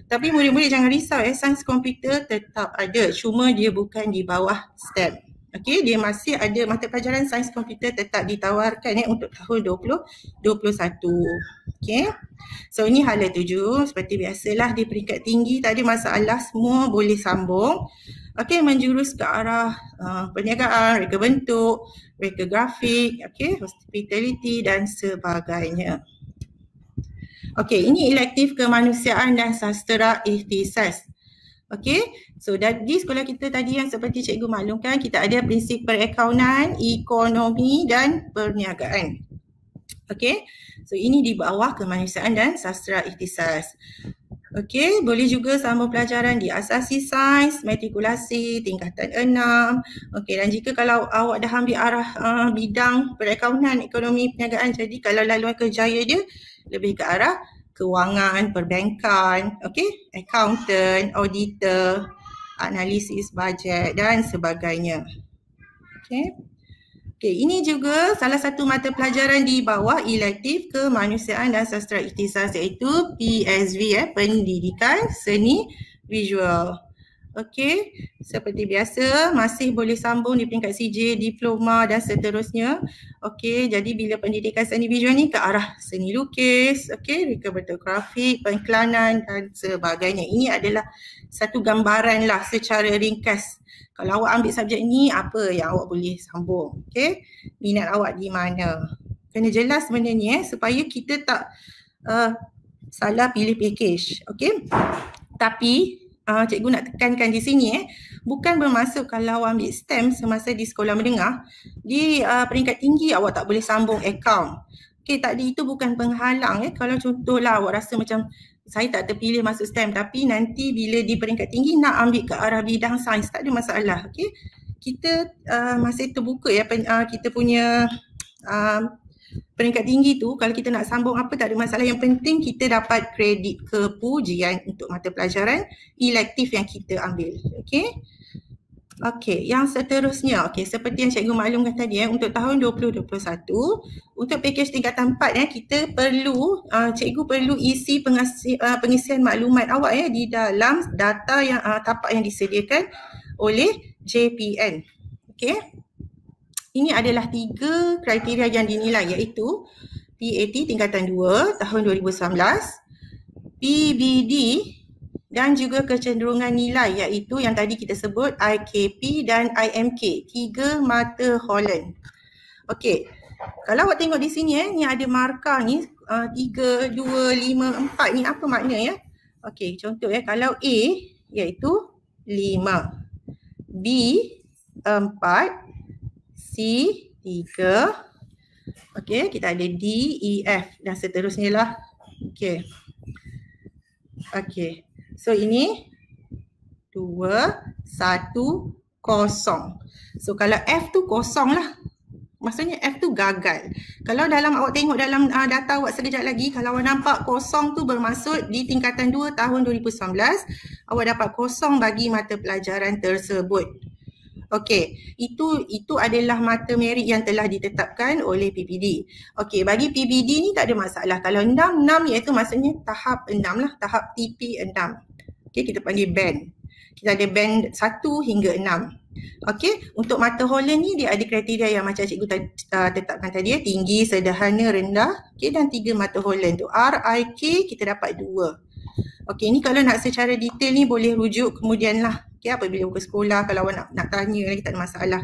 Tapi murid-murid jangan risau sains komputer tetap ada, cuma dia bukan di bawah STEM. Okey, dia masih ada mata pelajaran sains komputer tetap ditawarkan untuk tahun 2021. Okey. So ini hala 7, seperti biasalah di peringkat tinggi tak ada masalah, semua boleh sambung. Okey, menjurus ke arah perniagaan, reka bentuk, reka grafik, okey, hospitality dan sebagainya. Okey, ini elektif kemanusiaan dan sastera ikhtisas. Okey, so di sekolah kita tadi yang seperti cikgu maklumkan, kita ada prinsip perakaunan, ekonomi dan perniagaan. Okey, so ini di bawah kemanusiaan dan sastera ikhtisas. Okey, boleh juga sambung pelajaran di asasi sains, matrikulasi, tingkatan 6. Okey, dan jika kalau awak dah ambil arah bidang perakaunan, ekonomi, perniagaan, jadi kalau laluan kerjaya dia lebih ke arah kewangan, perbankan, okey, accountant, auditor, analisis bajet dan sebagainya. Okey. Okey, ini juga salah satu mata pelajaran di bawah elektif kemanusiaan dan sastera ikhtisas iaitu PSV, pendidikan seni visual. Okey, seperti biasa masih boleh sambung di peringkat CJ, diploma dan seterusnya. Okey, jadi bila pendidikan seni visual ni ke arah seni lukis, okey, reka bentuk grafik, pengiklanan dan sebagainya. Ini adalah satu gambaran lah secara ringkas. Kalau awak ambil subjek ni, apa yang awak boleh sambung? Okay, minat awak di mana? Kena jelas benda ni supaya kita tak salah pilih package. Okey. Tapi cikgu nak tekankan di sini bukan bermaksud kalau ambil STEM semasa di sekolah menengah, di peringkat tinggi awak tak boleh sambung akaun. Okey, tadi itu bukan penghalang kalau contohlah awak rasa macam saya tak terpilih masuk STEM tapi nanti bila di peringkat tinggi nak ambil ke arah bidang sains, tak ada masalah. Okey. Kita masih terbuka kita punya peringkat tinggi tu, kalau kita nak sambung apa tak ada masalah. Yang penting kita dapat kredit kepujian untuk mata pelajaran elektif yang kita ambil. Okey. Okey, yang seterusnya, seperti yang cikgu maklumkan tadi untuk tahun 2021, untuk pakej tingkatan 4 kita perlu, cikgu perlu isi pengisian maklumat awak di dalam data yang tapak yang disediakan oleh JPN. Okey. Ini adalah 3 kriteria yang dinilai, iaitu PAT tingkatan 2 tahun 2019, PBD dan juga kecenderungan nilai, iaitu yang tadi kita sebut IKP dan IMK, 3 mata Holland. Okey. Kalau awak tengok di sini ni ada markah ni 3, 2, 5, 4 ni apa makna Okey, contoh kalau A iaitu 5, B 4, C 3, okey, kita ada D, E, F dan seterusnya lah. Okey. Okey. So ini 2, 1, 0. So kalau F tu kosong lah. Maksudnya F tu gagal. Kalau dalam awak tengok dalam data awak sekejap lagi, kalau awak nampak kosong tu bermaksud di tingkatan 2 tahun 2019, awak dapat kosong bagi mata pelajaran tersebut. Okey, itu adalah mata merit yang telah ditetapkan oleh PPD. Okey, bagi PBD ni tak ada masalah. Kalau 6 iaitu maksudnya tahap 6 lah, tahap TP 6. Okey, kita panggil band. Kita ada band 1 hingga 6. Okey, untuk mata Holland ni dia ada kriteria yang macam cikgu tetapkan tadi tinggi, sederhana, rendah. Okey, dan 3 mata Holland tu. RIK kita dapat 2. Okey, ni kalau nak secara detail ni boleh rujuk kemudian lah. Okey, apabila buka sekolah kalau awak nak tanya lagi tak ada masalah.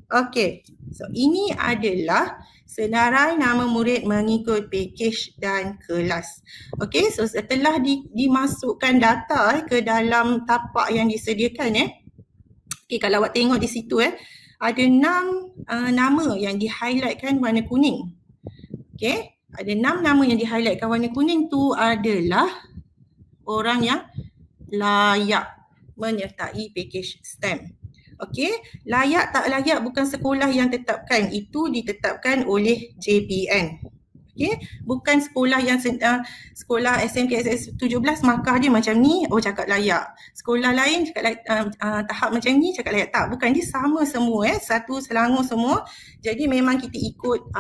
Okey, so ini adalah senarai nama murid mengikut pakej dan kelas. Okey, so setelah dimasukkan data ke dalam tapak yang disediakan okey, kalau awak tengok di situ ada 6 nama yang di-highlightkan warna kuning. Okey, ada 6 nama yang di-highlightkan warna kuning tu adalah orang yang layak menyertai pakej STEM. Okey, layak tak layak bukan sekolah yang tetapkan, itu ditetapkan oleh JPN. Okey, bukan sekolah yang sekolah SMK SS 17 markah dia macam ni, cakap layak. Sekolah lain cakap tahap macam ni cakap layak. Tak, bukan, dia sama semua satu Selangor semua. Jadi memang kita ikut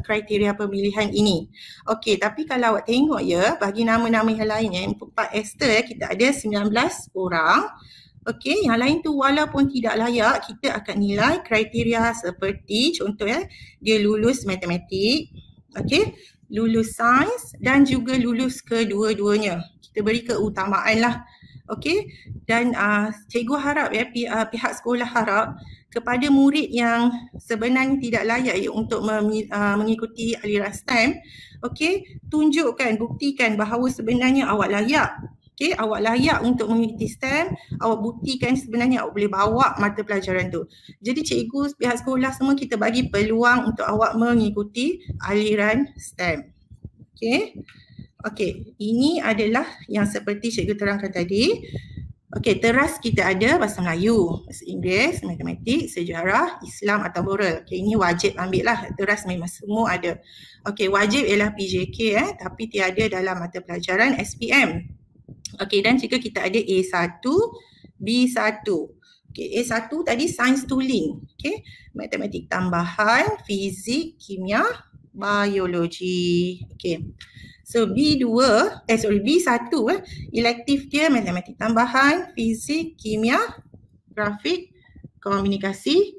kriteria pemilihan ini. Okey, tapi kalau awak tengok bagi nama-nama yang lain untuk Pak Esther kita ada 19 orang. Okey, yang lain tu walaupun tidak layak, kita akan nilai kriteria seperti contoh dia lulus matematik, okey, lulus sains dan juga lulus kedua-duanya. Kita beri keutamaan lah. Okey, dan cikgu harap pihak sekolah harap kepada murid yang sebenarnya tidak layak untuk mengikuti aliran STEM, okey, tunjukkan, buktikan bahawa sebenarnya awak layak. Okey, awak layak untuk mengikuti STEM, awak buktikan sebenarnya awak boleh bawa mata pelajaran tu. Jadi cikgu, pihak sekolah semua kita bagi peluang untuk awak mengikuti aliran STEM. Okey. Okey, ini adalah yang seperti cikgu terangkan tadi. Okey, teras kita ada bahasa Melayu, bahasa Inggeris, matematik, sejarah, Islam atau moral. Okey, ini wajib ambil lah, teras memang semua ada. Okey, wajib ialah PJK tapi tiada dalam mata pelajaran SPM. Okey, dan jika kita ada A1, B1. Okey, A1 tadi sains tooling. Okey, matematik tambahan, fizik, kimia, biologi. Okey. So B1 elektif dia matematik tambahan, fizik, kimia, grafik, komunikasi,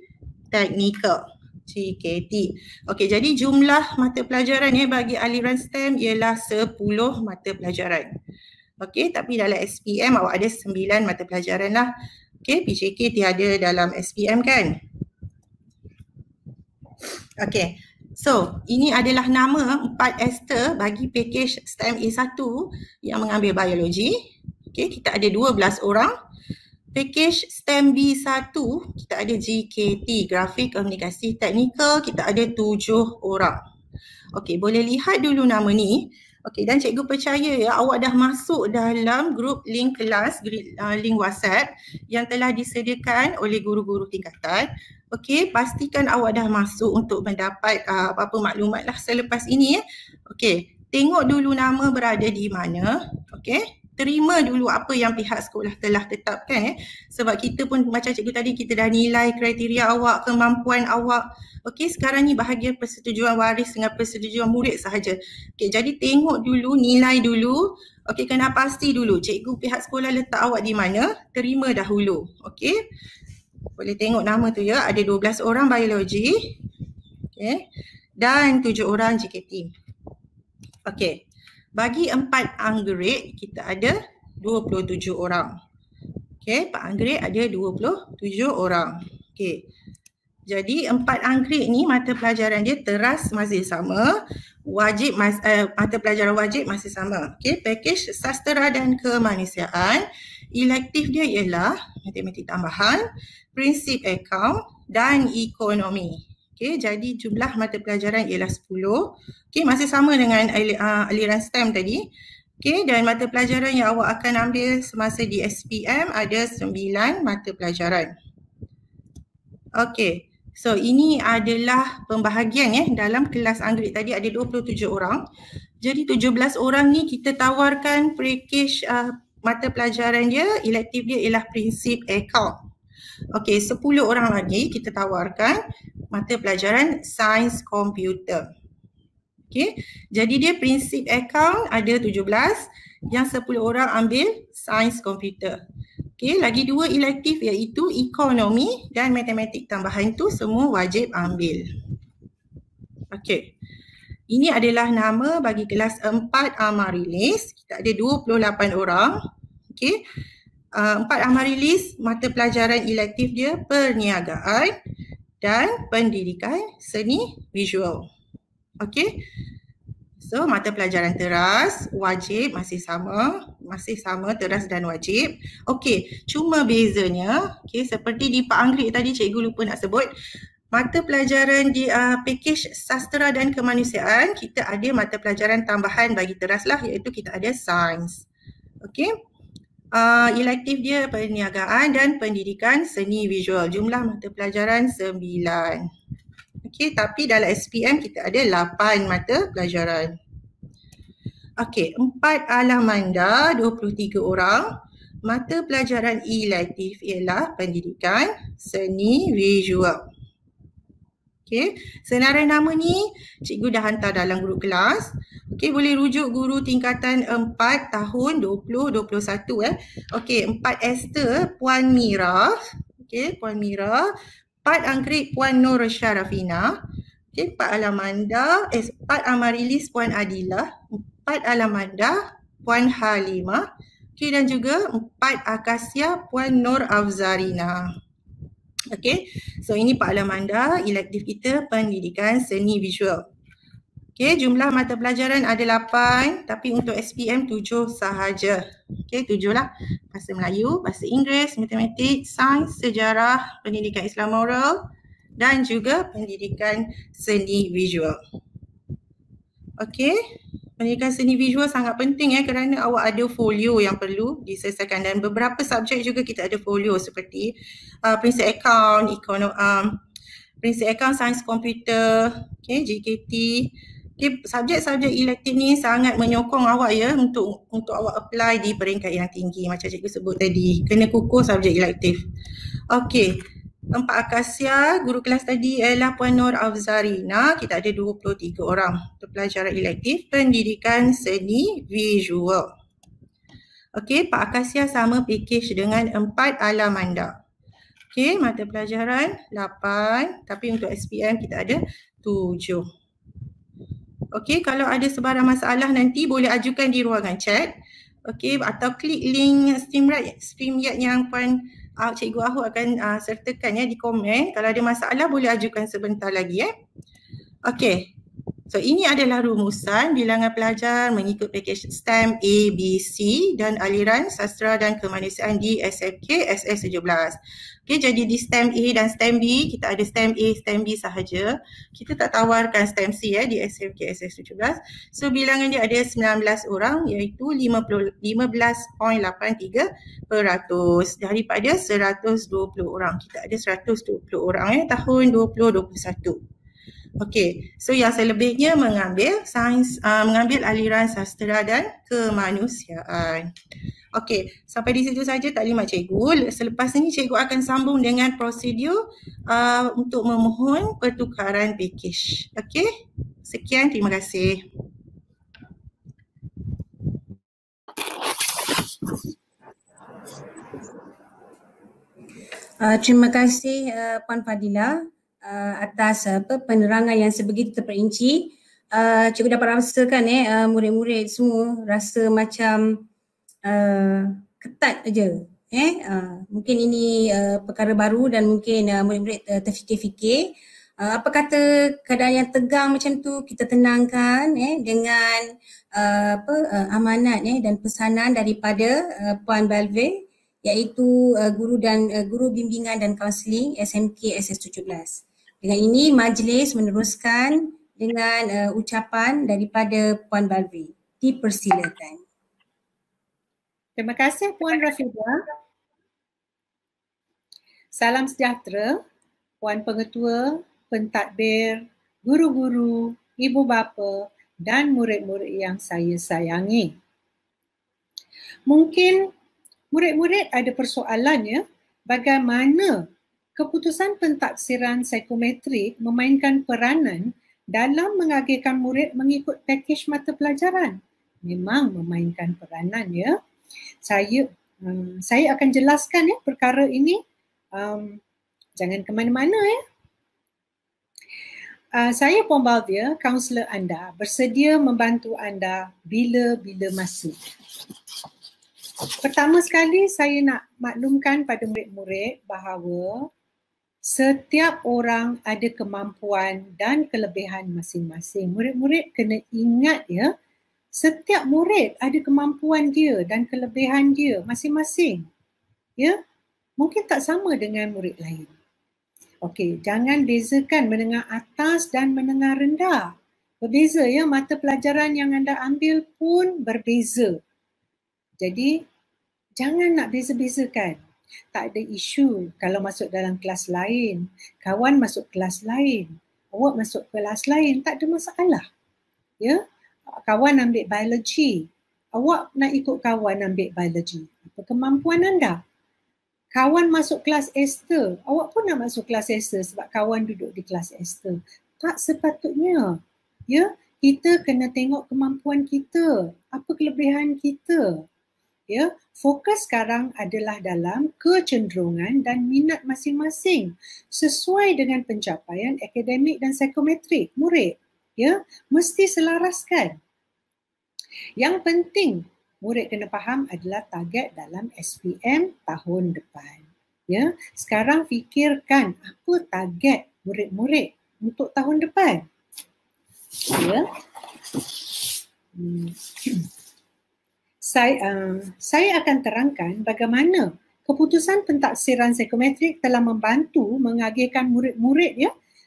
teknikal. GKT. Okey, jadi jumlah mata pelajaran bagi aliran STEM ialah 10 mata pelajaran. Okey, tapi dalam SPM awak ada 9 mata pelajaran lah. Okey, PJK tiada dalam SPM kan? Okey, So, ini adalah nama 4 ester bagi package STEM A1 yang mengambil biologi. Okay, kita ada 12 orang. Package STEM B1, kita ada GKT, Grafik Komunikasi Teknikal, kita ada 7 orang. Okey, boleh lihat dulu nama ni. Okey, dan cikgu percaya ya awak dah masuk dalam grup link kelas, link WhatsApp yang telah disediakan oleh guru-guru tingkatan. Okey, pastikan awak dah masuk untuk mendapat apa-apa maklumat lah selepas ini ya. Okey, tengok dulu nama berada di mana. Okey, terima dulu apa yang pihak sekolah telah tetapkan ya. Sebab kita pun macam cikgu tadi, kita dah nilai kriteria awak, kemampuan awak. Okey, sekarang ni bahagian persetujuan waris dengan persetujuan murid sahaja. Okey, jadi tengok dulu, nilai dulu. Okey, kena pasti dulu cikgu pihak sekolah letak awak di mana, terima dahulu. Okey. Boleh tengok nama tu ya, ada 12 orang biologi. Okey. Dan 7 orang JKT. Okey. Bagi 4 anggerik kita ada 27 orang. Okey, 4 anggerik ada 27 orang. Okey. Jadi 4 anggerik ni mata pelajaran dia teras masih sama, wajib mata pelajaran wajib masih sama. Okey, package sastera dan kemanusiaan, elektif dia ialah matematik tambahan, prinsip akaun dan ekonomi. Okey, jadi jumlah mata pelajaran ialah 10. Okey, masih sama dengan aliran STEM tadi. Okey, dan mata pelajaran yang awak akan ambil semasa di SPM ada 9 mata pelajaran. Okey. So ini adalah pembahagian ya, dalam kelas anggerik tadi ada 27 orang. Jadi 17 orang ni kita tawarkan package mata pelajaran dia, elektif dia ialah prinsip akaun. Okey, 10 orang lagi kita tawarkan mata pelajaran sains komputer. Okey, jadi dia prinsip akaun ada 17, yang 10 orang ambil sains komputer. Okey, lagi 2 elektif iaitu ekonomi dan matematik tambahan tu semua wajib ambil. Okey. Ini adalah nama bagi kelas 4 Amarilis. Kita ada 28 orang. Okey. 4 Amarilis, mata pelajaran elektif dia perniagaan dan pendidikan seni visual. Okey. So, mata pelajaran teras, wajib masih sama teras dan wajib. Okey, cuma bezanya, okey, seperti di Pak Anggerik tadi cikgu lupa nak sebut, mata pelajaran di package sastera dan kemanusiaan, kita ada mata pelajaran tambahan bagi teras lah, iaitu kita ada sains. Okey. Elektif dia perniagaan dan pendidikan seni visual. Jumlah mata pelajaran 9. Okey, tapi dalam SPM kita ada 8 mata pelajaran. Okey, 4 Alamanda, 23 orang. Mata pelajaran elektif ialah pendidikan seni visual. Okey, senarai nama ni cikgu dah hantar dalam grup kelas. Okey, boleh rujuk guru tingkatan 4 tahun 2021 Okey, 4 Esther Puan Mira. Okey, Puan Mira. 4 Anggerik Puan Nur Syarafina. Okey, 4 Alamanda, 4 Amarilis Puan Adilah, 4 Alamanda Puan Halimah. Okey, dan juga 4 Akasia Puan Nur Afzarina. Okey, so ini 4 Alamanda, elektif kita pendidikan seni visual. Okey, jumlah mata pelajaran ada 8, tapi untuk SPM 7 sahaja. Okey, 7 lah. Bahasa Melayu, bahasa Inggeris, matematik, sains, sejarah, pendidikan Islam moral dan juga pendidikan seni visual. Okey, pendidikan seni visual sangat penting kerana awak ada folio yang perlu diselesaikan dan beberapa subjek juga kita ada folio seperti prinsip akaun, prinsip akaun, sains komputer, okey, JKT. Okay, subjek-subjek elektif ni sangat menyokong awak untuk awak apply di peringkat yang tinggi macam cikgu sebut tadi. Kena kukuh subjek elektif. Okey, 4 Akasia, guru kelas tadi ialah Puan Nur Afzarina. Kita ada 23 orang untuk pelajaran elektif pendidikan seni visual. Okey, 4 Akasia sama package dengan 4 Alamanda. Okey, mata pelajaran 8, tapi untuk SPM kita ada 7. Okey, kalau ada sebarang masalah nanti boleh ajukan di ruangan chat. Okey, atau klik link StreamYard yang Puan Cikgu Ahok akan sertakan di komen. Kalau ada masalah boleh ajukan sebentar lagi Okey. So ini adalah rumusan bilangan pelajar mengikut pakej STEM A, B, C dan aliran sastra dan kemanusiaan di SMK SS17. Okey, jadi di STEM A dan STEM B, kita ada STEM A, STEM B sahaja. Kita tak tawarkan STEM C di SMK SS17. So bilangan dia ada 19 orang iaitu 15.83% daripada 120 orang. Kita ada 120 orang tahun 2021. Okey, so yang selebihnya mengambil mengambil aliran sastra dan kemanusiaan. Okey, sampai di situ saja taklimat cikgu. Selepas ini cikgu akan sambung dengan prosedur untuk memohon pertukaran pakej. Okey, sekian, terima kasih. Terima kasih Puan Fadila atas penerangan yang sebegitu terperinci. Cikgu dapat rasakan murid-murid semua rasa macam ketat aja. Mungkin ini perkara baru dan mungkin murid-murid terfikir-fikir. Apa kata keadaan yang tegang macam tu kita tenangkan dengan amanat dan pesanan daripada Puan Balve, iaitu guru bimbingan dan kaunseling SMK SS17. Dengan ini majlis meneruskan dengan ucapan daripada Puan Balve. Dipersilakan. Terima kasih Puan Rafidah. Salam sejahtera Puan Pengetua, pentadbir, guru-guru, ibu bapa dan murid-murid yang saya sayangi. Mungkin murid-murid ada persoalan bagaimana keputusan pentaksiran psikometrik memainkan peranan dalam mengagihkan murid mengikut pakej mata pelajaran. Memang memainkan peranan Saya akan jelaskan perkara ini. Jangan ke mana-mana Saya Puan Balve, kaunselor anda, bersedia membantu anda bila-bila masa. Pertama sekali saya nak maklumkan pada murid-murid bahawa setiap orang ada kemampuan dan kelebihan masing-masing. Murid-murid kena ingat setiap murid ada kemampuan dia dan kelebihan dia masing-masing. Mungkin tak sama dengan murid lain. Okey, jangan bezakan menengah atas dan menengah rendah. Berbeza mata pelajaran yang anda ambil pun berbeza. Jadi, jangan nak beza-bezakan. Tak ada isu kalau masuk dalam kelas lain. Kawan masuk kelas lain. Awak masuk kelas lain, tak ada masalah. Kawan ambil biologi. Awak nak ikut kawan ambil biologi. Apa kemampuan anda? Kawan masuk kelas Esther, awak pun nak masuk kelas Esther sebab kawan duduk di kelas Esther. Tak sepatutnya. Kita kena tengok kemampuan kita, apa kelebihan kita. Fokus sekarang adalah dalam kecenderungan dan minat masing-masing sesuai dengan pencapaian akademik dan psikometrik murid. Mesti selaraskan. Yang penting murid kena faham adalah target dalam SPM tahun depan. Sekarang fikirkan apa target murid-murid untuk tahun depan. Saya akan terangkan bagaimana keputusan pentaksiran psikometrik telah membantu mengagihkan murid-murid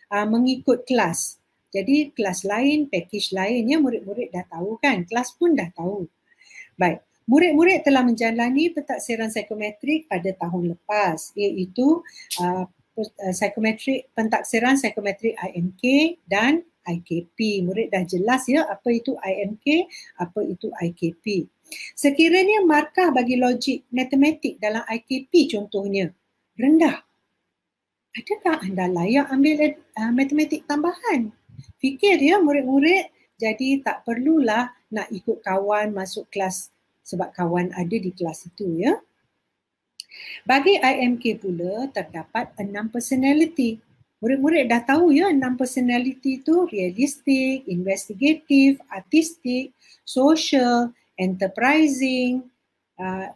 mengikut kelas. Jadi kelas lain, pakej lain murid-murid dah tahu kan, kelas pun dah tahu. Baik, murid-murid telah menjalani pentaksiran psikometrik pada tahun lepas, iaitu pentaksiran psikometrik IMK dan IKP. Murid dah jelas apa itu IMK, apa itu IKP. Sekiranya markah bagi logik matematik dalam IKP contohnya rendah, adakah anda layak ambil matematik tambahan? Fikir murid-murid, jadi tak perlulah nak ikut kawan masuk kelas sebab kawan ada di kelas itu Bagi IMK pula terdapat 6 personality. Murid-murid dah tahu 6 personality itu realistik, investigatif, artistik, social, enterprising,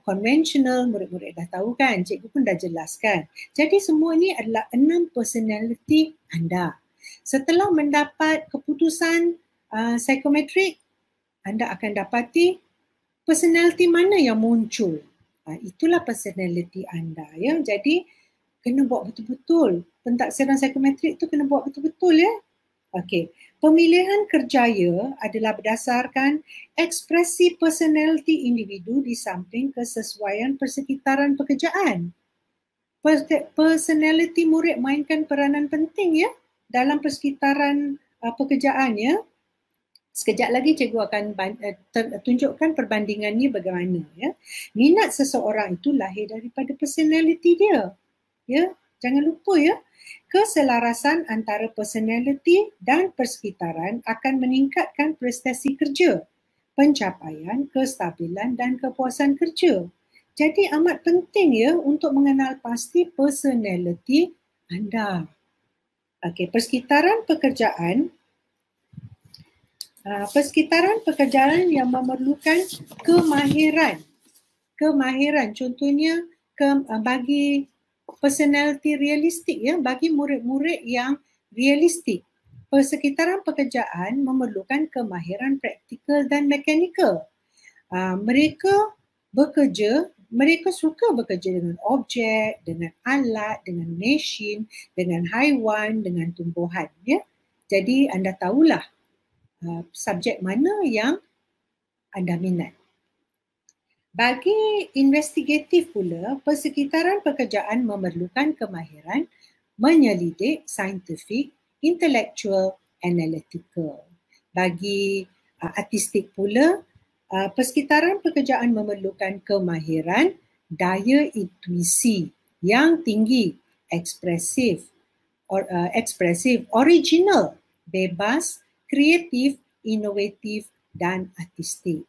conventional. Murid-murid dah tahu kan, cikgu pun dah jelaskan. Jadi semua ni adalah 6 personality anda. Setelah mendapat keputusan psikometrik, anda akan dapati personality mana yang muncul. Itulah personality anda ya. Jadi kena buat betul-betul. Pentaksiran psikometrik tu kena buat betul-betul ya. Okey. Pemilihan kerjaya adalah berdasarkan ekspresi personality individu di samping kesesuaian persekitaran pekerjaan. Personality murid mainkan peranan penting ya dalam persekitaran pekerjaan ya. Sekejap lagi cikgu akan tunjukkan perbandingannya bagaimana ya. Minat seseorang itu lahir daripada personality dia. Ya, jangan lupa ya. Keselarasan antara personality dan persekitaran akan meningkatkan prestasi kerja, pencapaian, kestabilan dan kepuasan kerja. Jadi amat penting ya untuk mengenal pasti personality anda. Okey, persekitaran pekerjaan yang memerlukan kemahiran. Contohnya bagi personality realistik ya, bagi murid-murid yang realistik. Persekitaran pekerjaan memerlukan kemahiran praktikal dan mekanikal. Mereka suka bekerja dengan objek, dengan alat, dengan mesin, dengan haiwan, dengan tumbuhan ya. Jadi anda tahulah subjek mana yang anda minat. Bagi investigatif pula, persekitaran pekerjaan memerlukan kemahiran menyelidik saintifik, intelektual, analytical. Bagi artistik pula, persekitaran pekerjaan memerlukan kemahiran daya intuisi yang tinggi, ekspresif, original, bebas, kreatif, inovatif dan artistik.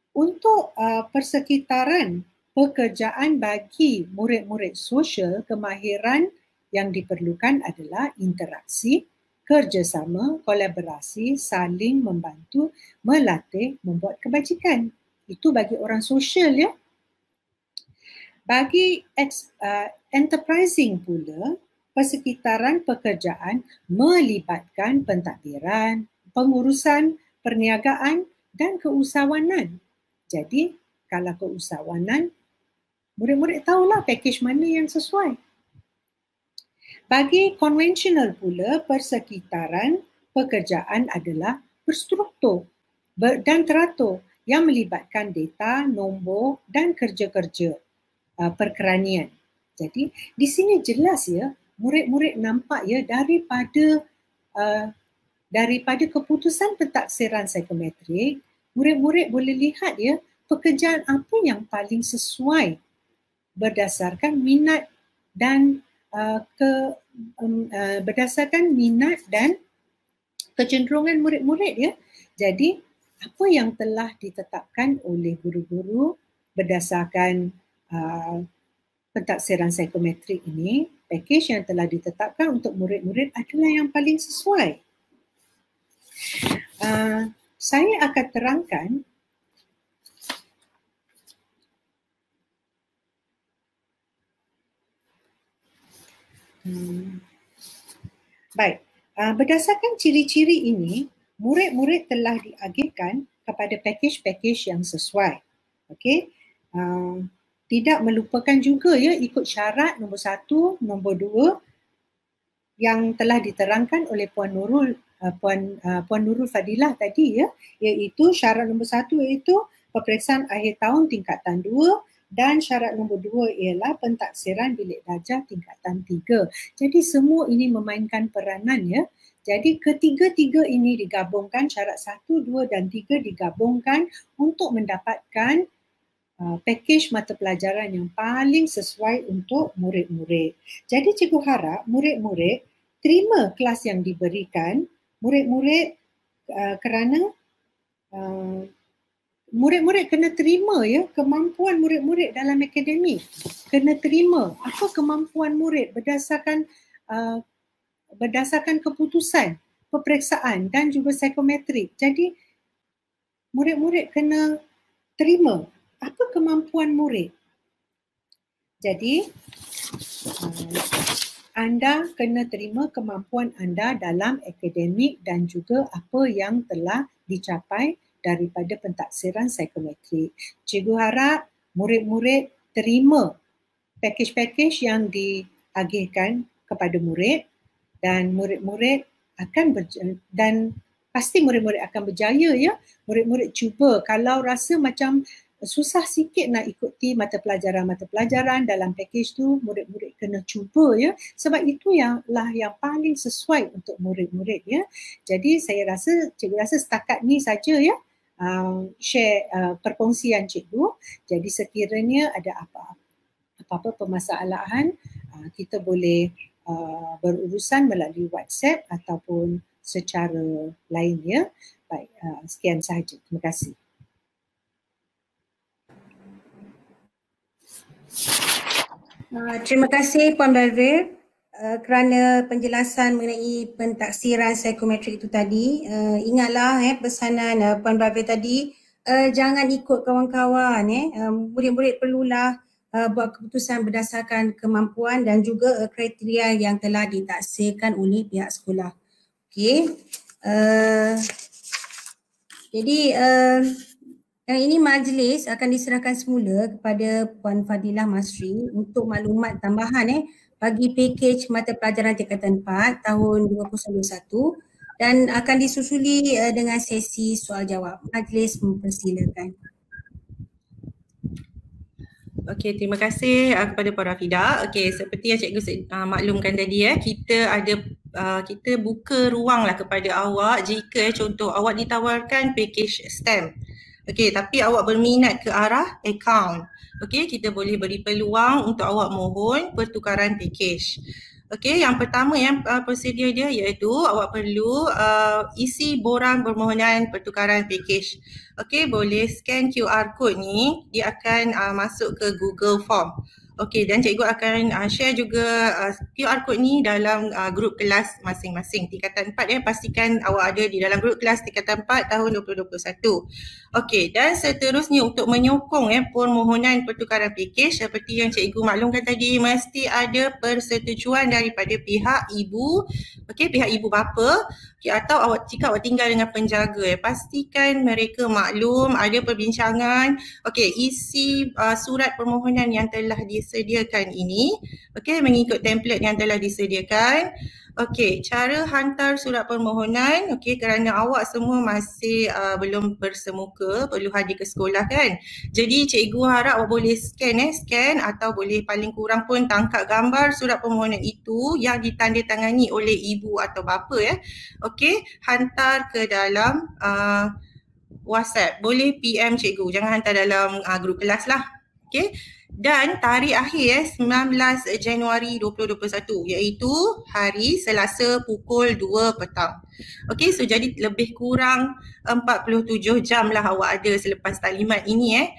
Untuk persekitaran pekerjaan bagi murid-murid sosial, kemahiran yang diperlukan adalah interaksi, kerjasama, kolaborasi, saling membantu, melatih, membuat kebajikan. Itu bagi orang sosial ya. Bagi enterprising pula, persekitaran pekerjaan melibatkan pentadbiran, pengurusan, perniagaan dan keusahawanan. Jadi, kalau keusahawanan, murid-murid tahulah pakej mana yang sesuai. Bagi konvensional pula, persekitaran pekerjaan adalah berstruktur dan teratur yang melibatkan data, nombor dan kerja-kerja perkeranian. Jadi, di sini jelas ya, murid-murid nampak ya daripada keputusan pentaksiran psikometrik, murid-murid boleh lihat ya pekerjaan apa yang paling sesuai berdasarkan minat dan kecenderungan murid-murid ya. Jadi apa yang telah ditetapkan oleh guru-guru berdasarkan pentaksiran psikometrik ini, pakej yang telah ditetapkan untuk murid-murid adalah yang paling sesuai. Saya akan terangkan baik, berdasarkan ciri-ciri ini, murid-murid telah diagihkan kepada pakej-pakej yang sesuai. Okey, tidak melupakan juga ya ikut syarat nombor 1, nombor 2 yang telah diterangkan oleh Puan Nurul Fadilah tadi ya, iaitu syarat nombor 1 iaitu peperiksaan akhir tahun tingkatan 2 dan syarat nombor 2 ialah pentaksiran bilik darjah tingkatan 3. Jadi semua ini memainkan peranan ya. Jadi ketiga-tiga ini digabungkan, syarat 1, 2 dan 3 digabungkan untuk mendapatkan pakej mata pelajaran yang paling sesuai untuk murid-murid. Jadi cikgu harap murid-murid terima kelas yang diberikan, murid-murid kerana murid-murid kena terima ya kemampuan murid-murid dalam akademik. Kena terima apa kemampuan murid berdasarkan keputusan, peperiksaan dan juga psikometrik. Jadi murid-murid kena terima apa kemampuan murid. Jadi anda kena terima kemampuan anda dalam akademik dan juga apa yang telah dicapai daripada pentaksiran psikometrik. Cikgu harap murid-murid terima pakej-pakej yang diagihkan kepada murid dan murid-murid dan pasti murid-murid akan berjaya ya. Murid-murid cuba, kalau rasa macam susah sikit nak ikuti mata pelajaran dalam pakej tu, murid-murid kena cuba ya. Sebab itu yang paling sesuai untuk murid-murid ya. Jadi cikgu rasa setakat ni saja ya. Share perkongsian cikgu. Jadi sekiranya ada apa-apa permasalahan, kita boleh berurusan melalui WhatsApp ataupun secara lain ya. Baik, sekian sahaja. Terima kasih. Terima kasih Puan Belvir kerana penjelasan mengenai pentaksiran psikometrik itu tadi. Ingatlah pesanan Puan Belvir tadi, jangan ikut kawan-kawan. Murid-murid perlulah buat keputusan berdasarkan kemampuan dan juga kriteria yang telah ditaksirkan oleh pihak sekolah. Okey. Jadi yang ini majlis akan diserahkan semula kepada Puan Fadilah Masri untuk maklumat tambahan bagi pakej mata pelajaran tingkatan 4 tahun 2021 dan akan disusuli dengan sesi soal jawab. Majlis mempersilakan. Okey, terima kasih kepada Puan Rafidah. Okey, seperti yang cikgu maklumkan tadi kita buka ruang lah kepada awak jika contoh awak ditawarkan pakej STEM. Okey, tapi awak berminat ke arah akaun. Okey, kita boleh beri peluang untuk awak mohon pertukaran pakej. Okey, yang pertama prosedur dia iaitu awak perlu isi borang permohonan pertukaran pakej. Okey, boleh scan QR code ni, dia akan masuk ke Google Form. Okey, dan cikgu akan share juga QR code ni dalam grup kelas masing-masing. Tingkatan 4 pastikan awak ada di dalam grup kelas tingkatan 4 tahun 2021. Okey, dan seterusnya untuk menyokong permohonan pertukaran pakej seperti yang cikgu maklumkan tadi, mesti ada persetujuan daripada pihak ibu, pihak ibu bapa, atau jika awak tinggal dengan penjaga, pastikan mereka maklum, ada perbincangan. Okey, isi surat permohonan yang telah disediakan ini, mengikut template yang telah disediakan. Okey, cara hantar surat permohonan, kerana awak semua masih belum bersemuka, perlu hadir ke sekolah kan. Jadi cikgu harap awak boleh scan atau boleh paling kurang pun tangkap gambar surat permohonan itu yang ditandatangani oleh ibu atau bapa Okey, hantar ke dalam WhatsApp. Boleh PM cikgu, jangan hantar dalam grup kelas lah. Okey. Dan tarikh akhir 19 Januari 2021 iaitu hari Selasa pukul 2 petang. Okey, so jadi lebih kurang 47 jam lah awak ada selepas taklimat ini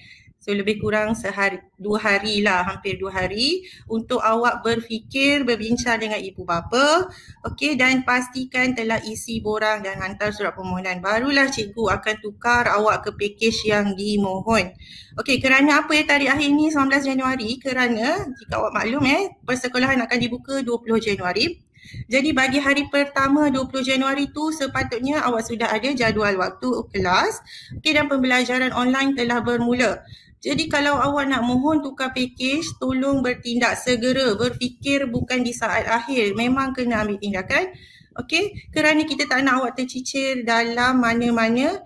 So lebih kurang 2 hari lah, hampir 2 hari untuk awak berfikir, berbincang dengan ibu bapa. Okey, dan pastikan telah isi borang dan hantar surat permohonan. Barulah cikgu akan tukar awak ke pakej yang dimohon. Okey, kerana apa tarikh akhir ni 19 Januari? Kerana jika awak maklum persekolahan akan dibuka 20 Januari. Jadi bagi hari pertama 20 Januari tu sepatutnya awak sudah ada jadual waktu kelas. Okey, dan pembelajaran online telah bermula. Jadi kalau awak nak mohon tukar pakej, tolong bertindak segera, berfikir bukan di saat akhir. Memang kena ambil tindakan. Okey, kerana kita tak nak awak tercicir dalam mana-mana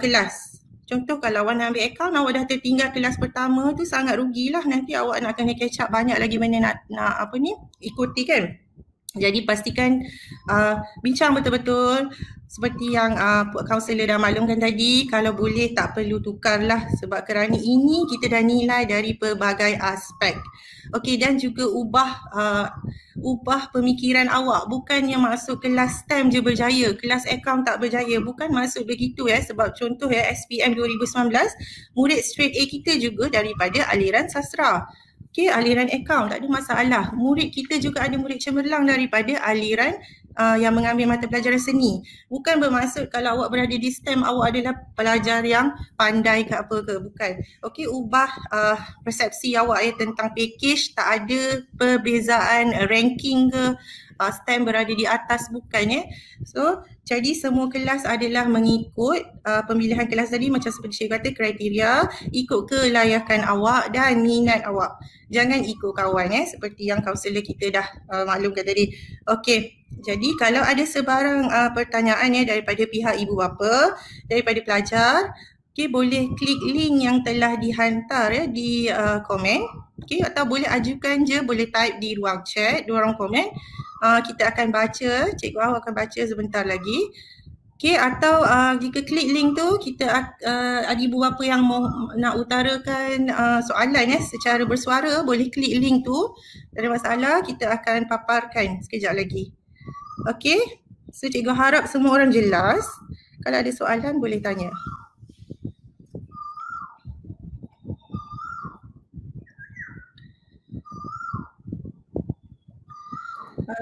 kelas. Contoh kalau awak nak ambil akaun, awak dah tertinggal kelas pertama tu sangat rugilah. Nanti awak nak kena catch up banyak lagi mana nak ikuti kan. Jadi pastikan bincang betul-betul seperti yang kaunselor dah maklumkan tadi, kalau boleh tak perlu tukarlah sebab kerana ini kita dah nilai dari pelbagai aspek. Okey, dan juga ubah pemikiran awak, bukannya masuk kelas STEM je berjaya, kelas akaun tak berjaya, bukan maksud begitu sebab contoh SPM 2019 murid straight A kita juga daripada aliran sastra. Okey, aliran akaun tak ada masalah. Murid kita juga ada murid cemerlang daripada aliran yang mengambil mata pelajaran seni. Bukan bermaksud kalau awak berada di STEM awak adalah pelajar yang pandai ke apa ke, bukan. Okey, ubah persepsi awak tentang package, tak ada perbezaan ranking ke, STEM berada di atas, bukan. So, jadi semua kelas adalah mengikut pemilihan kelas tadi macam seperti saya kata kriteria, ikut kelayakan awak dan minat awak. Jangan ikut kawan seperti yang kaunselor kita dah maklumkan tadi. Okey, jadi kalau ada sebarang pertanyaan daripada pihak ibu bapa, daripada pelajar, okey, boleh klik link yang telah dihantar di komen. Okey, atau boleh ajukan je, boleh type di ruang chat, di ruang komen. Kita akan baca, Cikgu Ahu akan baca sebentar lagi. Okey, atau jika klik link tu, kita ada ibu bapa yang nak utarakan soalan secara bersuara, boleh klik link tu. Tak ada masalah, kita akan paparkan sekejap lagi. Okey, so cikgu harap semua orang jelas. Kalau ada soalan boleh tanya.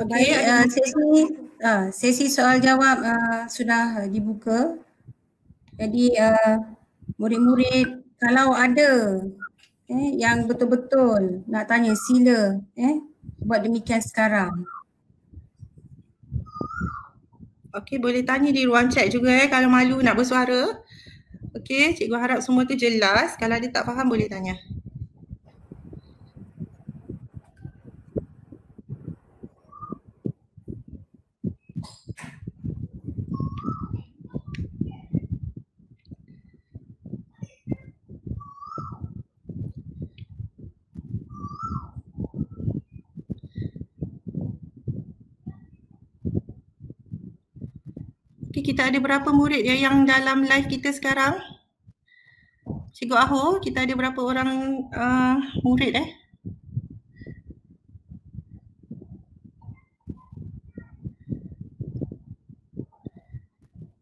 Baik, sesi soal jawab sudah dibuka. Jadi murid-murid kalau ada yang betul-betul nak tanya, sila buat demikian sekarang. Okey, boleh tanya di ruang chat juga kalau malu nak bersuara. Okey, cikgu harap semua tu jelas. Kalau ada tak faham boleh tanya. Okey, kita ada berapa murid yang dalam live kita sekarang? Cikgu Ahu, kita ada berapa orang murid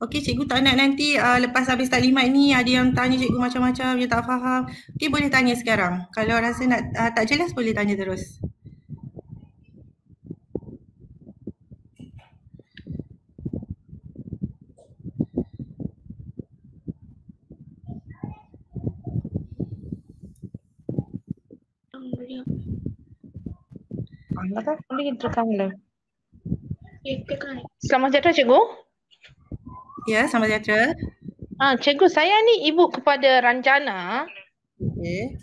Okey, cikgu tak nak nanti lepas habis taklimat ni ada yang tanya cikgu macam-macam, dia tak faham. Okey, boleh tanya sekarang. Kalau rasa nak tak jelas boleh tanya terus. Selamat sejahtera cikgu. Ya, selamat sejahtera. Cikgu, saya ni ibu kepada Ranjana. Okey.